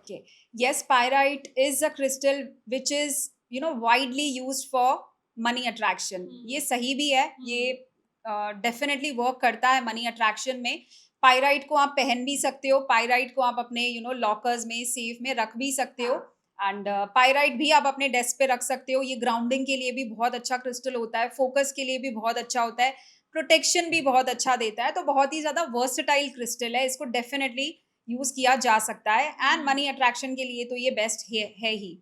okay, yes, pyrite is a crystal which is widely used for money attraction. ये सही भी है, ये डेफिनेटली वर्क करता है मनी अट्रैक्शन में। पायराइट को आप पहन भी सकते हो, पायराइट को आप अपने लॉकर्स में, सेफ में रख भी सकते हो, एंड पायराइट भी आप अपने डेस्क पे रख सकते हो। ये ग्राउंडिंग के लिए भी बहुत अच्छा क्रिस्टल होता है, फोकस के लिए भी बहुत अच्छा होता है, प्रोटेक्शन भी बहुत अच्छा देता है। तो बहुत ही ज़्यादा वर्सटाइल क्रिस्टल है, इसको डेफिनेटली यूज किया जा सकता है, एंड मनी अट्रैक्शन के लिए तो ये बेस्ट है ही।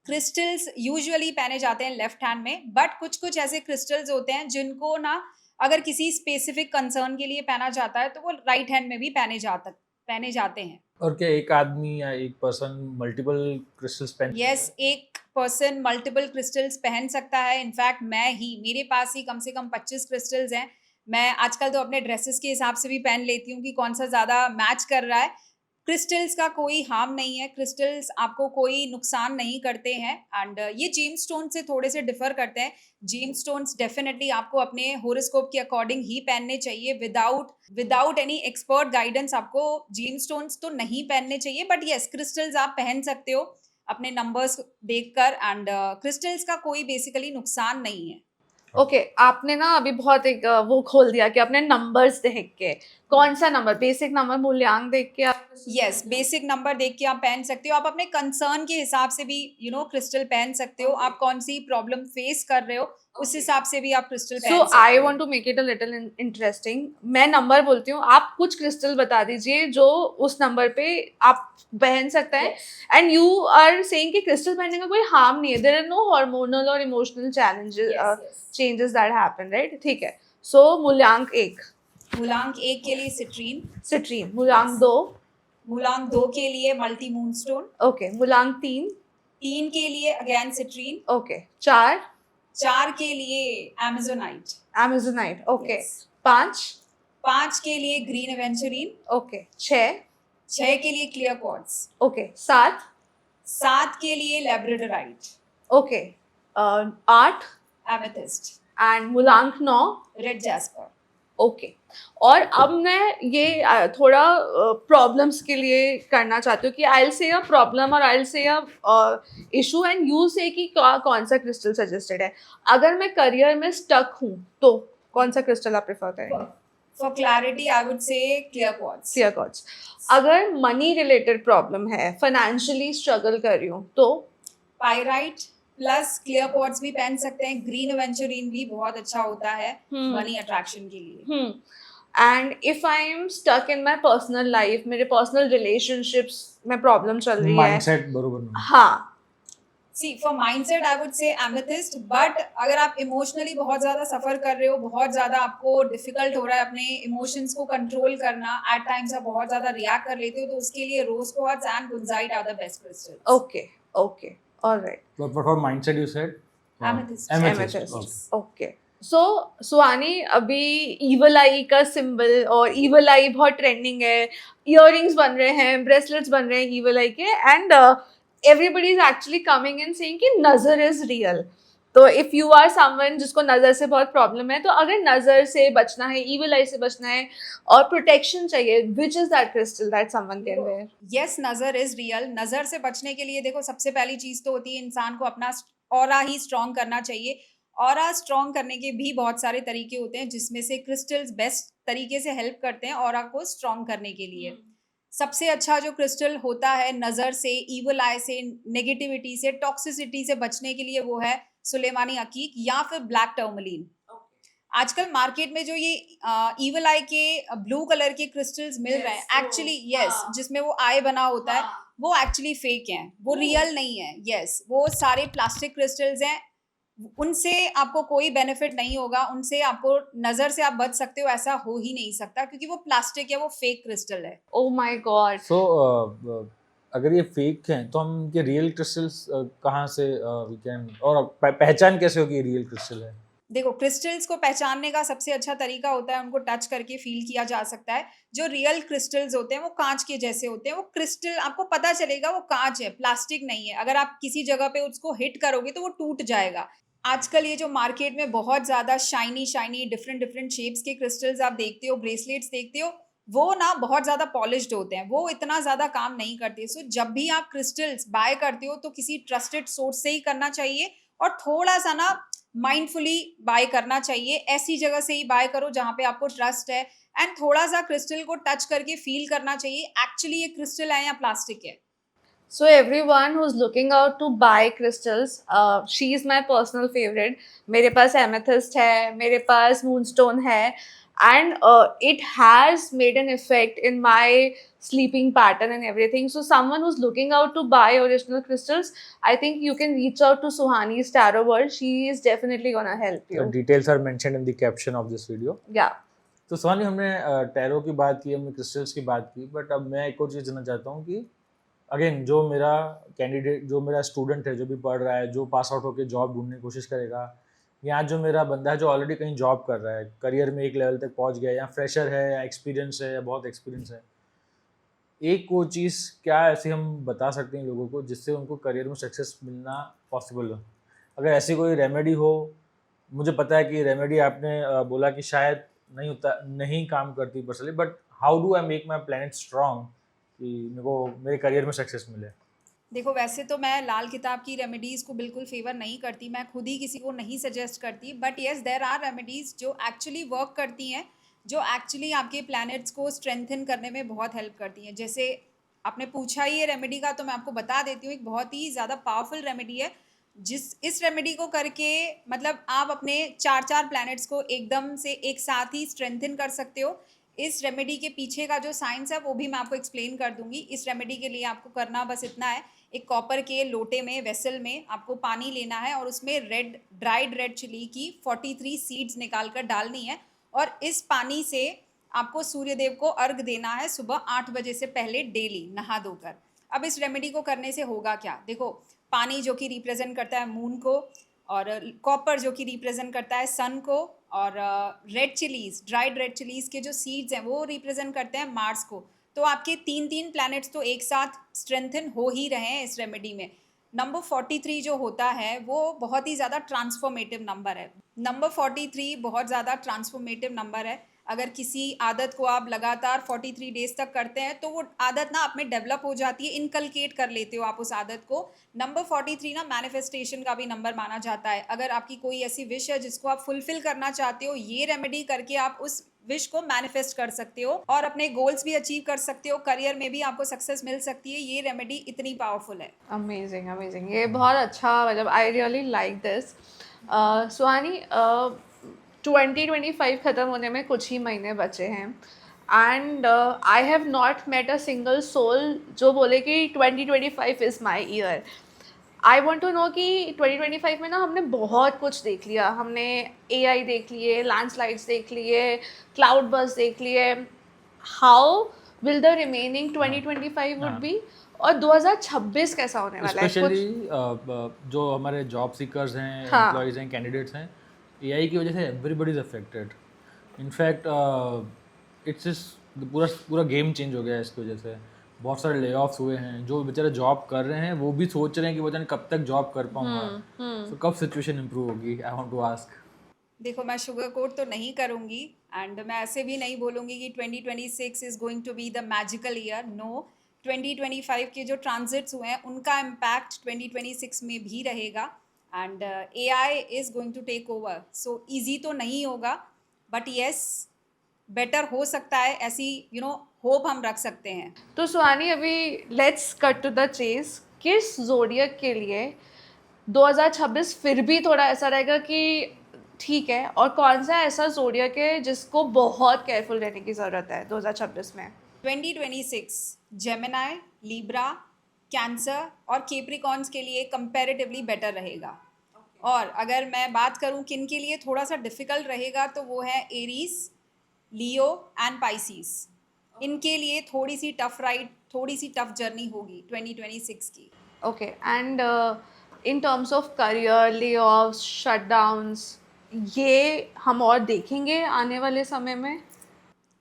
क्रिस्टल्स यूजुअली पहने जाते हैं लेफ्ट हैंड में, बट कुछ कुछ ऐसे क्रिस्टल्स होते हैं जिनको ना अगर किसी स्पेसिफिक कंसर्न के लिए पहना जाता है तो वो राइट हैंड में भी पहने जाते हैं। और क्या एक आदमी या एक पर्सन मल्टीपल क्रिस्टल्स पहन यस, एक पर्सन मल्टीपल क्रिस्टल्स पहन सकता है। इनफैक्ट मेरे पास ही कम से कम 25 क्रिस्टल्स हैं। मैं आजकल तो अपने ड्रेसेस के हिसाब से भी पहन लेती हूँ कि कौन सा ज़्यादा मैच कर रहा है। क्रिस्टल्स का कोई हार्म नहीं है, क्रिस्टल्स आपको कोई नुकसान नहीं करते हैं, एंड ये जेम्स स्टोन से थोड़े से डिफर करते हैं। जेम्स स्टोन्स डेफिनेटली आपको अपने होरोस्कोप के अकॉर्डिंग ही पहनने चाहिए, विदाउट एनी एक्सपर्ट गाइडेंस आपको जेम्स स्टोन्स तो नहीं पहनने चाहिए। बट यस, क्रिस्टल्स आप पहन सकते हो अपने नंबर्स देखकर, एंड क्रिस्टल्स का कोई बेसिकली नुकसान नहीं है। ओके आपने ना अभी बहुत एक वो खोल दिया कि अपने नंबर्स देख के, कौन सा नंबर, बेसिक नंबर, मूल्यांक देख के आप यस, बेसिक नंबर देख के आप पहन सकते हो। आप अपने कंसर्न के हिसाब से भी क्रिस्टल पहन सकते हो। आप कौन सी प्रॉब्लम फेस कर रहे हो उस हिसाब से भी आप क्रिस्टल पहन सो सकते आई हो। Want to make it a little interesting. मैं नंबर बोलती हूँ, आप कुछ क्रिस्टल बता दीजिए जो उस नंबर पे आप पहन सकते हैं। एंड यू आर सेइंग कि क्रिस्टल पहनने का कोई हार्म नहीं है, देयर आर नो हार्मोनल और emotional changes that happen, right? ठीक है। सो मूल्यांक 1 मूलांक 1 के लिए सिट्रीन, सिट्रीन, मूल्यांक 2 मूलांक 2 के लिए मल्टी मून स्टोन, ओके, मूल्यांक 3 3 के लिए अगेन सिट्रीन, ओके, 4 4 के लिए एमेजोनाइट, एमेजोनाइट, ओके, Yes. 5 5 के लिए ग्रीन एवेंचुरीन, ओके, 6 6 के लिए क्लियर क्वार्ट्ज, ओके, 7 7 के लिए लैब्राडोराइट, ओके, 8 एमेथिस्ट, एंड मूल्यांक 9 रेड जैस्पर। ओके। और अब मैं ये थोड़ा प्रॉब्लम्स के लिए करना चाहती हूँ कि आई विल से अ प्रॉब्लम और आई विल से अ इशू एंड यू से कि कौन सा क्रिस्टल सजेस्टेड है। अगर मैं करियर में स्टक हूँ तो कौन सा क्रिस्टल आप प्रेफर करेंगे? फॉर क्लैरिटी आई वुड से क्लियर क्वार्ट्ज। Clear quartz. अगर मनी रिलेटेड प्रॉब्लम है, फाइनेंशियली स्ट्रगल कर रही हूँ तो पायराइट प्लस क्लियर क्वार्ट्ज भी पहन सकते हैं। ग्रीन एवेंचुरीन भी बहुत अच्छा होता है मनी अट्रैक्शन के लिए। And if I am stuck in my personal life, मेरे पर्सनल रिलेशनशिप्स में प्रॉब्लम चल रही है, माइंडसेट बरोबर नहीं। हाँ, see for mindset I would say amethyst, but अगर आप इमोशनली बहुत ज्यादा सफर कर रहे हो, बहुत ज्यादा आपको डिफिकल्ट हो रहा है अपने इमोशंस को कंट्रोल करना, एट टाइम्स आप बहुत ज्यादा रिएक्ट कर लेते हो, तो उसके लिए rose quartz and kunzite are the best crystals. Okay okay, alright, But for mindset, you said Amethyst. Amethyst. amethyst. Okay. So सुहानी, अभी evil eye का सिंबल और evil eye बहुत ट्रेंडिंग है, इयररिंग्स बन रहे हैं, ब्रेसलेट्स बन रहे हैं evil eye के, and everybody is actually coming and saying कि नजर is real. तो if you are someone जिसको नजर से बहुत प्रॉब्लम है, तो अगर नजर से बचना है, evil eye से बचना है और प्रोटेक्शन चाहिए, which is that crystal that someone can wear? Yes, नज़र इज रियल। नज़र से बचने के लिए देखो, सबसे पहली चीज़ तो होती है इंसान को अपना ऑरा ही स्ट्रॉन्ग करना चाहिए। ऑरा स्ट्रॉन्ग करने के भी बहुत सारे तरीके होते हैं, जिसमें से क्रिस्टल्स बेस्ट तरीके से हेल्प करते हैं ऑरा को स्ट्रॉन्ग करने के लिए। सबसे अच्छा जो क्रिस्टल होता है नज़र से, ईवल आई से, नेगेटिविटी से, टॉक्सिसिटी से बचने के लिए, वो है सुलेमानी अकीक या फिर ब्लैक टर्मलीन। आजकल मार्केट में जो ये ईवल आई के ब्लू कलर के क्रिस्टल्स मिल रहे हैं, एक्चुअली यस, जिसमें वो आई बना होता है, वो एक्चुअली फेक हैं, वो रियल नहीं है। यस, वो सारे प्लास्टिक क्रिस्टल्स हैं, उनसे आपको कोई बेनिफिट नहीं होगा, उनसे आपको नजर से आप बच सकते हो ऐसा हो ही नहीं सकता, क्योंकि वो प्लास्टिक है, वो फेक क्रिस्टल है। Oh my God. सो अगर ये फेक हैं तो हम इनके रियल क्रिस्टल्स कहाँ से वी कैन, और पहचान कैसे होगी रियल क्रिस्टल है? देखो, क्रिस्टल्स को पहचानने का सबसे अच्छा तरीका होता है उनको टच करके फील किया जा सकता है। जो रियल क्रिस्टल्स होते हैं वो कांच के जैसे होते हैं, वो क्रिस्टल आपको पता चलेगा वो कांच है, प्लास्टिक नहीं है। अगर आप किसी जगह पे उसको हिट करोगे तो वो टूट जाएगा। आजकल ये जो मार्केट में बहुत ज़्यादा shiny shiny different different shapes के क्रिस्टल्स आप देखते हो, ब्रेसलेट्स देखते हो, वो ना बहुत ज़्यादा पॉलिश्ड होते हैं, वो इतना ज़्यादा काम नहीं करते। सो जब भी आप क्रिस्टल्स बाय करते हो तो किसी ट्रस्टेड सोर्स से ही करना चाहिए, और थोड़ा सा ना माइंडफुली बाय करना चाहिए। ऐसी जगह से ही बाय करो जहाँ पे आपको ट्रस्ट है, एंड थोड़ा सा क्रिस्टल को टच करके फील करना चाहिए एक्चुअली ये क्रिस्टल है या प्लास्टिक है। So everyone who's looking out to buy crystals, she is my personal favorite. मेरे पास amethyst है, मेरे पास moonstone है, and it has made an effect in my sleeping pattern and everything. So someone who's looking out to buy original crystals, I think you can reach out to Suhani's Tarot World. She is definitely gonna help The you. details are mentioned in the caption of this video. Yeah. तो सुहानी, हमने tarot की बात की, हमने crystals की बात की, but अब मैं एक और चीज़ जानना चाहता हूँ कि अगेन जो मेरा कैंडिडेट, जो मेरा स्टूडेंट है, जो भी पढ़ रहा है, जो पास आउट होकर जॉब ढूंढने की कोशिश करेगा, या जो मेरा बंदा है जो ऑलरेडी कहीं जॉब कर रहा है, करियर में एक लेवल तक पहुंच गया, या फ्रेशर है, या एक्सपीरियंस है, या बहुत एक्सपीरियंस है, एक वो चीज़ क्या ऐसी हम बता सकते हैं लोगों को जिससे उनको करियर में सक्सेस मिलना पॉसिबल हो? अगर ऐसी कोई रेमेडी हो, मुझे पता है कि रेमेडी आपने बोला कि शायद नहीं काम करती personally, but how do I make my planet strong कि मेरे को मेरे करियर में सक्सेस मिले? देखो, वैसे तो मैं लाल किताब की रेमेडीज़ को बिल्कुल फेवर नहीं करती, मैं खुद ही किसी को नहीं सजेस्ट करती, but yes there are remedies जो एक्चुअली वर्क करती हैं, जो एक्चुअली आपके प्लैनेट्स को स्ट्रेंथन करने में बहुत हेल्प करती हैं। जैसे आपने पूछा ही है रेमेडी का, तो मैं आपको बता देती हूँ, एक बहुत ही ज़्यादा पावरफुल रेमेडी है, इस रेमेडी को करके मतलब आप अपने 4 प्लैनेट्स को एकदम से एक साथ ही स्ट्रेंथन कर सकते हो। इस रेमेडी के पीछे का जो साइंस है वो भी मैं आपको एक्सप्लेन कर दूंगी। इस रेमेडी के लिए आपको करना बस इतना है, एक कॉपर के लोटे में, वेसल में आपको पानी लेना है, और उसमें ड्राइड रेड चिली की 43 सीड्स निकाल कर डालनी है, और इस पानी से आपको सूर्यदेव को अर्घ देना है सुबह 8 बजे से पहले डेली नहा धोकर। अब इस रेमेडी को करने से होगा क्या, देखो, पानी जो कि रिप्रेजेंट करता है मून को, और कॉपर जो कि रिप्रेजेंट करता है सन को, और red chillies, dried red chillies के जो सीड्स हैं वो रिप्रेजेंट करते हैं मार्स को। तो आपके 3 प्लैनेट्स तो एक साथ स्ट्रेंथन हो ही रहे हैं इस रेमेडी में। नंबर 43 जो होता है वो बहुत ही ज़्यादा ट्रांसफॉर्मेटिव नंबर है। नंबर 43 बहुत ज़्यादा ट्रांसफॉर्मेटिव नंबर है। अगर किसी आदत को आप लगातार 43 डेज तक करते हैं तो वो आदत ना आप में डेवलप हो जाती है, इनकलकेट कर लेते हो आप उस आदत को। नंबर 43 ना मैनिफेस्टेशन का भी नंबर माना जाता है। अगर आपकी कोई ऐसी विश है जिसको आप फुलफिल करना चाहते हो, ये रेमेडी करके आप उस विश को मैनिफेस्ट कर सकते हो और अपने गोल्स भी अचीव कर सकते हो, करियर में भी आपको सक्सेस मिल सकती है। ये रेमेडी इतनी पावरफुल है। अमेजिंग अमेजिंग, ये बहुत अच्छा, मतलब I really like this. Suhani, 2025 ख़त्म होने में कुछ ही महीने बचे हैं, and I have not met a single soul जो बोले कि 2025 is my year. I want to know कि 2025 में ना हमने बहुत कुछ देख लिया, हमने AI देख लिए, लैंडस्लाइड्स देख लिए, क्लाउड बर्स्ट देख लिए। How will the remaining 2025 would be, और 2026 कैसा होने वाला है? स्पेशली जो हमारे जॉब सीकर्स हैं, हाँ। एम्प्लॉयज़ हैं, कैंडिडेट्स हैं, AI की वजह से everybody is affected. In fact it's पूरा गेम चेंज हो गया है इसकी वजह से। बहुत सारे ले ऑफ्स हुए हैं, जो बेचारे जॉब कर रहे हैं वो भी सोच रहे हैं कि पता नहीं कब तक जॉब कर पाऊंगा, तो कब सिचुएशन इंप्रूव होगी, आई वांट टू आस्क। देखो, मैं शुगर कोट तो नहीं करूँगी एंड मैं ऐसे भी नहीं बोलूँगी कि 2026 is going to be the magical year. No, 2025 के जो ट्रांजिट्स हुए हैं उनका इम्पैक्ट 2026 में भी रहेगा and AI is going to take over. So easy तो नहीं होगा, बट येस, बेटर हो सकता है, ऐसी होप हम रख सकते हैं। तो सुहानी, अभी let's cut to the chase. किस ज़ोडिएक के लिए 2026 फिर भी थोड़ा ऐसा रहेगा कि ठीक है, और कौन सा ऐसा ज़ोडिएक है जिसको बहुत केयरफुल रहने की ज़रूरत है 2026 में? 2026 जेमिनाई, लिब्रा, कैंसर और केप्रिकॉन्स के लिए कंपैरेटिवली बेटर रहेगा। और अगर मैं बात करूं किन के लिए थोड़ा सा डिफ़िकल्ट रहेगा, तो वो है एरीज, लियो एंड पाइसीस। इनके लिए थोड़ी सी टफ राइड, थोड़ी सी टफ जर्नी होगी 2026 की। Okay, and in terms of career, ले ऑफ्स, शटडाउन्स, ये हम और देखेंगे आने वाले समय में?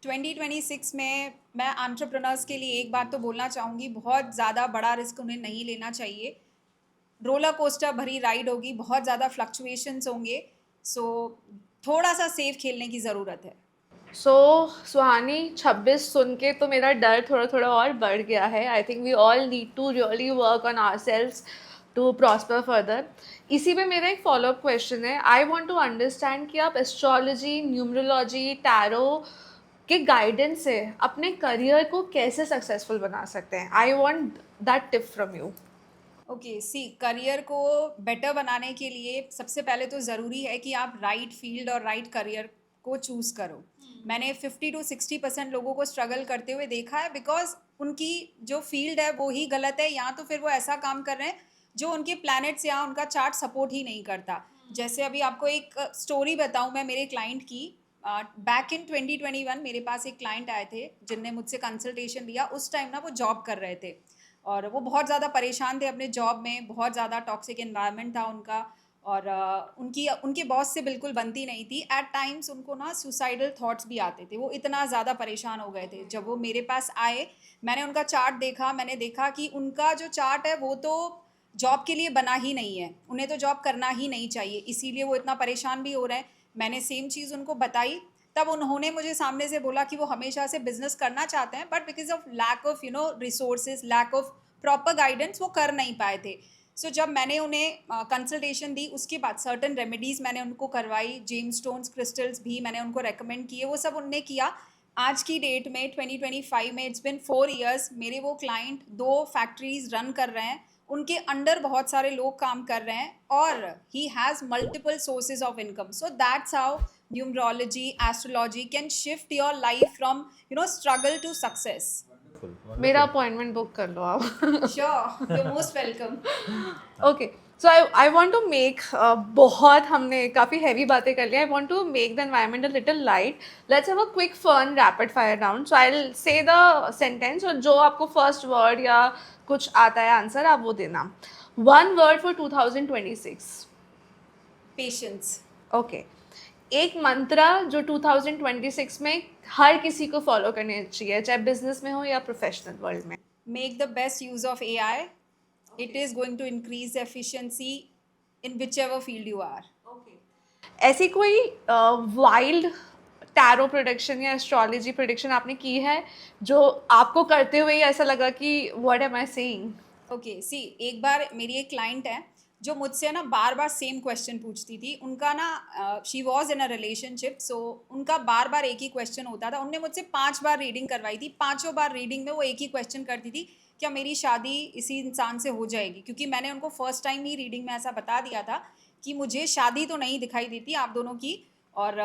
2026 में मैं एंटरप्रेन्योर्स के लिए एक बात तो बोलना चाहूँगी, बहुत ज़्यादा बड़ा रिस्क उन्हें नहीं लेना चाहिए। रोलर कोस्टर भरी राइड होगी, बहुत ज़्यादा फ्लक्चुएशंस होंगे, सो थोड़ा सा सेफ खेलने की ज़रूरत है। सो सुहानी, 26 सुन के तो मेरा डर थोड़ा थोड़ा और बढ़ गया है। I think we all need to really work on ourselves to prosper further. इसी में मेरा एक फॉलोअप क्वेश्चन है। आई वांट टू अंडरस्टैंड कि आप एस्ट्रोलॉजी, न्यूमरोलॉजी, टैरो के गाइडेंस से अपने करियर को कैसे सक्सेसफुल बना सकते हैं। I want that tip from you. Okay, see, career को बेटर बनाने के लिए सबसे पहले तो ज़रूरी है कि आप राइट फील्ड और राइट करियर को चूज़ करो। मैंने 50 to 60% लोगों को स्ट्रगल करते हुए देखा है, बिकॉज उनकी जो फील्ड है वो ही गलत है, या तो फिर वो ऐसा काम कर रहे हैं जो उनके प्लैनेट्स या उनका चार्ट सपोर्ट ही नहीं करता। जैसे अभी आपको एक स्टोरी बताऊं मैं मेरे क्लाइंट की। बैक इन 2021 मेरे पास एक क्लाइंट आए थे जिनने मुझसे कंसल्टेशन लिया। उस टाइम ना वो जॉब कर रहे थे और वो बहुत ज़्यादा परेशान थे अपने जॉब में, बहुत ज़्यादा टॉक्सिक एनवायरनमेंट था उनका, और उनके बॉस से बिल्कुल बनती नहीं थी। एट टाइम्स उनको ना सुसाइडल थॉट्स भी आते थे, वो इतना ज़्यादा परेशान हो गए थे। जब वो मेरे पास आए, मैंने उनका चार्ट देखा, मैंने देखा कि उनका जो चार्ट है वो तो जॉब के लिए बना ही नहीं है, उन्हें तो जॉब करना ही नहीं चाहिए, इसीलिए वो इतना परेशान भी हो रहे हैं। मैंने सेम चीज़ उनको बताई, तब उन्होंने मुझे सामने से बोला कि वो हमेशा से बिजनेस करना चाहते हैं, but because of lack of resources, lack of proper guidance, वो कर नहीं पाए थे। सो जब मैंने उन्हें कंसल्टेशन दी, उसके बाद सर्टन रेमेडीज़ मैंने उनको करवाई, जेम स्टोन्स, क्रिस्टल्स भी मैंने उनको रेकमेंड किए, वो सब उनने किया। आज की डेट में 2025 में, इट्स बिन 4 ईयर्स, मेरे वो क्लाइंट 2 फैक्ट्रीज रन कर रहे हैं, उनके अंडर बहुत सारे लोग काम कर रहे हैं, और he has multiple sources of income. So that's how numerology, astrology can shift your life from struggle to success. मेरा अपॉइंटमेंट बुक कर लो आप। Sure, you most welcome. Okay, so I want to make, बहुत हमने काफ़ी heavy बातें कर ली। I want to make the environment a little light. Let's have a quick fun rapid fire round. So I will say the sentence, और जो आपको first word या कुछ आता है आंसर, आप वो देना। One word for 2026। Patience. Okay, एक मंत्रा जो 2026 में हर किसी को फॉलो करने चाहिए, चाहे बिजनेस में हो या प्रोफेशनल वर्ल्ड में। Make the best use of AI. It is going to increase efficiency in whichever field you are. ऐसी कोई वाइल्ड टैरो प्रोडिक्शन या एस्ट्रोलॉजी प्रोडिक्शन आपने की है जो आपको करते हुए ही ऐसा लगा कि what am I saying? Okay, see, एक बार मेरी एक क्लाइंट है जो मुझसे ना बार बार सेम क्वेश्चन पूछती थी। उनका ना, she was in a relationship, so उनका बार बार एक ही क्वेश्चन होता था। उनने मुझसे 5 बार रीडिंग करवाई थी, 5 बार रीडिंग में वो एक ही क्वेश्चन करती थी, क्या मेरी शादी इसी इंसान से हो जाएगी? क्योंकि मैंने उनको फर्स्ट टाइम ही रीडिंग में ऐसा बता दिया था कि मुझे शादी तो नहीं दिखाई देती आप दोनों की, और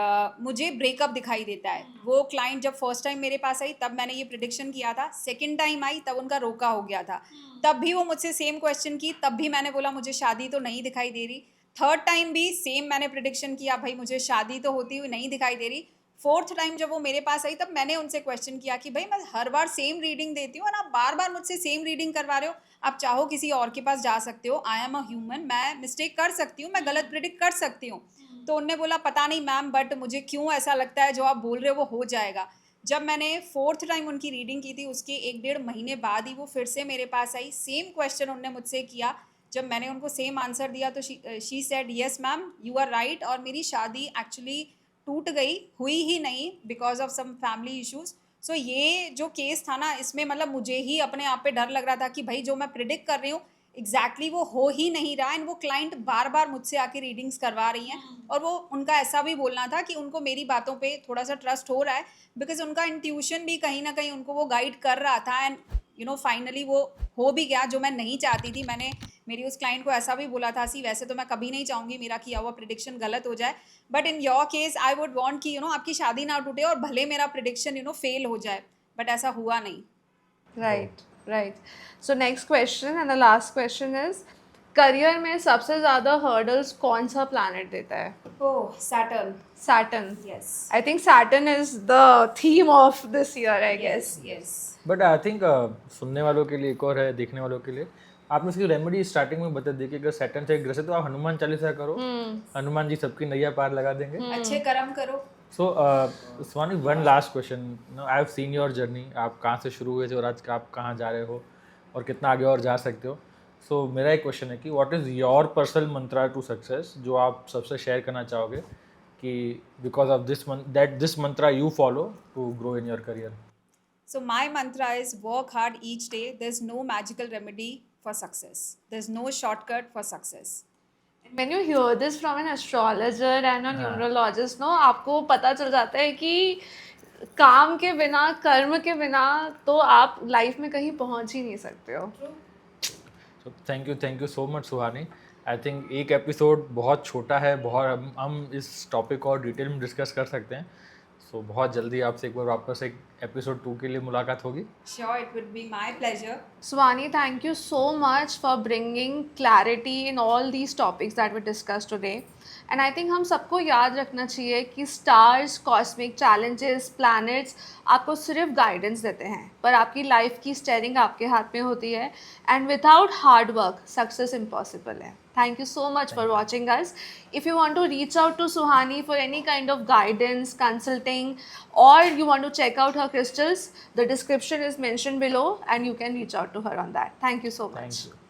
मुझे ब्रेकअप दिखाई देता है। वो क्लाइंट जब फर्स्ट टाइम मेरे पास आई तब मैंने ये प्रिडिक्शन किया था, सेकंड टाइम आई तब उनका रोका हो गया था, तब भी वो मुझसे सेम क्वेश्चन की, तब भी मैंने बोला मुझे शादी तो नहीं दिखाई दे रही। थर्ड टाइम भी सेम मैंने प्रिडिक्शन किया, भाई मुझे शादी तो होती हुई नहीं दिखाई दे रही। फोर्थ टाइम जब वो मेरे पास आई तब मैंने उनसे क्वेश्चन किया कि भाई मैं हर बार सेम रीडिंग देती हूँ और आप बार बार मुझसे सेम रीडिंग करवा रहे हो, आप चाहो किसी और के पास जा सकते हो, आई एम अ ह्यूमन, मैं मिस्टेक कर सकती हूँ, मैं गलत प्रिडिक्ट कर सकती हूँ। तो उनने बोला पता नहीं मैम, बट मुझे क्यों ऐसा लगता है जो आप बोल रहे हो वो हो जाएगा। जब मैंने 4th टाइम उनकी रीडिंग की थी उसके 1 डेढ़ महीने बाद ही वो फिर से मेरे पास आई, सेम क्वेश्चन उन्होंने मुझसे किया। जब मैंने उनको सेम आंसर दिया तो she said yes ma'am you are right, और मेरी शादी एक्चुअली टूट गई, हुई ही नहीं because of some family issues. So ये जो केस था ना, इसमें मतलब मुझे ही अपने आप पे डर लग रहा था कि भाई जो मैं प्रिडिक्ट कर रही हूँ एग्जैक्टली वो हो ही नहीं रहा। एंड वो क्लाइंट बार बार मुझसे आके रीडिंग्स करवा रही हैं, और वो उनका ऐसा भी बोलना था कि उनको मेरी बातों पे थोड़ा सा ट्रस्ट हो रहा है, बिकॉज उनका इंट्यूशन भी कहीं ना कहीं उनको वो गाइड कर रहा था। एंड फाइनली वो हो भी गया जो मैं नहीं चाहती थी। मैंने मेरी उस क्लाइंट को ऐसा भी बोला था, सी वैसे तो मैं कभी नहीं चाहूँगी मेरा किया हुआ प्रिडिक्शन गलत हो जाए, but in your case I would want कि आपकी शादी ना टूटे और भले मेरा प्रिडिक्शन फेल हो जाए, बट ऐसा हुआ नहीं। Right. So next question and the last question is, career में सबसे ज़्यादा हर्डल्स कौन सा प्लैनेट देता है? Oh, Saturn. Saturn. Yes I think Saturn is the theme of this year, I guess. Yes. But I think सुनने वालों के लिए एक और है, देखने वालों के लिए आपने उसकी रेमेडी स्टार्टिंग में बता दी कि अगर सैटर्न से ग्रसित है तो आप हनुमान चालीसा करो, हनुमान जी सबकी नैया पार लगा देंगे। अच्छे कर्म करो। So Suhani, one last question, I have seen your journey, आप कहाँ से शुरू हुए थे और आज आप कहाँ जा रहे हो और कितना आगे और जा सकते हो। सो मेरा एक क्वेश्चन है कि what is your personal mantra to success, जो आप सबसे शेयर करना चाहोगे कि because of this mantra you follow to grow in your career. So my mantra is work hard each day. There's no magical remedy for success. There's no shortcut for success. When you hear this from an astrologer and a हाँ. numerologist, no, आपको पता चल जाता है कि काम के बिना, कर्म के बिना तो आप लाइफ में कहीं पहुंच ही नहीं सकते हो। So thank you so much Suhani. I think एक एपिसोड बहुत छोटा है, बहुत हम इस टॉपिक और डिटेल में डिस्कस कर सकते हैं। सो बहुत जल्दी आपसे एक बार वापस एक एपिसोड 2 के लिए मुलाकात होगी। Sure, it would be my pleasure. Swani, thank you so much for bringing clarity in all these topics that we discussed today. And I think हम सबको याद रखना चाहिए कि स्टार्स, कॉस्मिक चैलेंजेस, प्लैनेट्स आपको सिर्फ गाइडेंस देते हैं, पर आपकी लाइफ की स्टेयरिंग आपके हाथ में होती है। And without hard work success impossible है। Thank you so much for watching us. If you want to reach out to Suhani for any kind of guidance, consulting, or you want to check out her crystals, the description is mentioned below and you can reach out to her on that. Thank you so much. Thank you.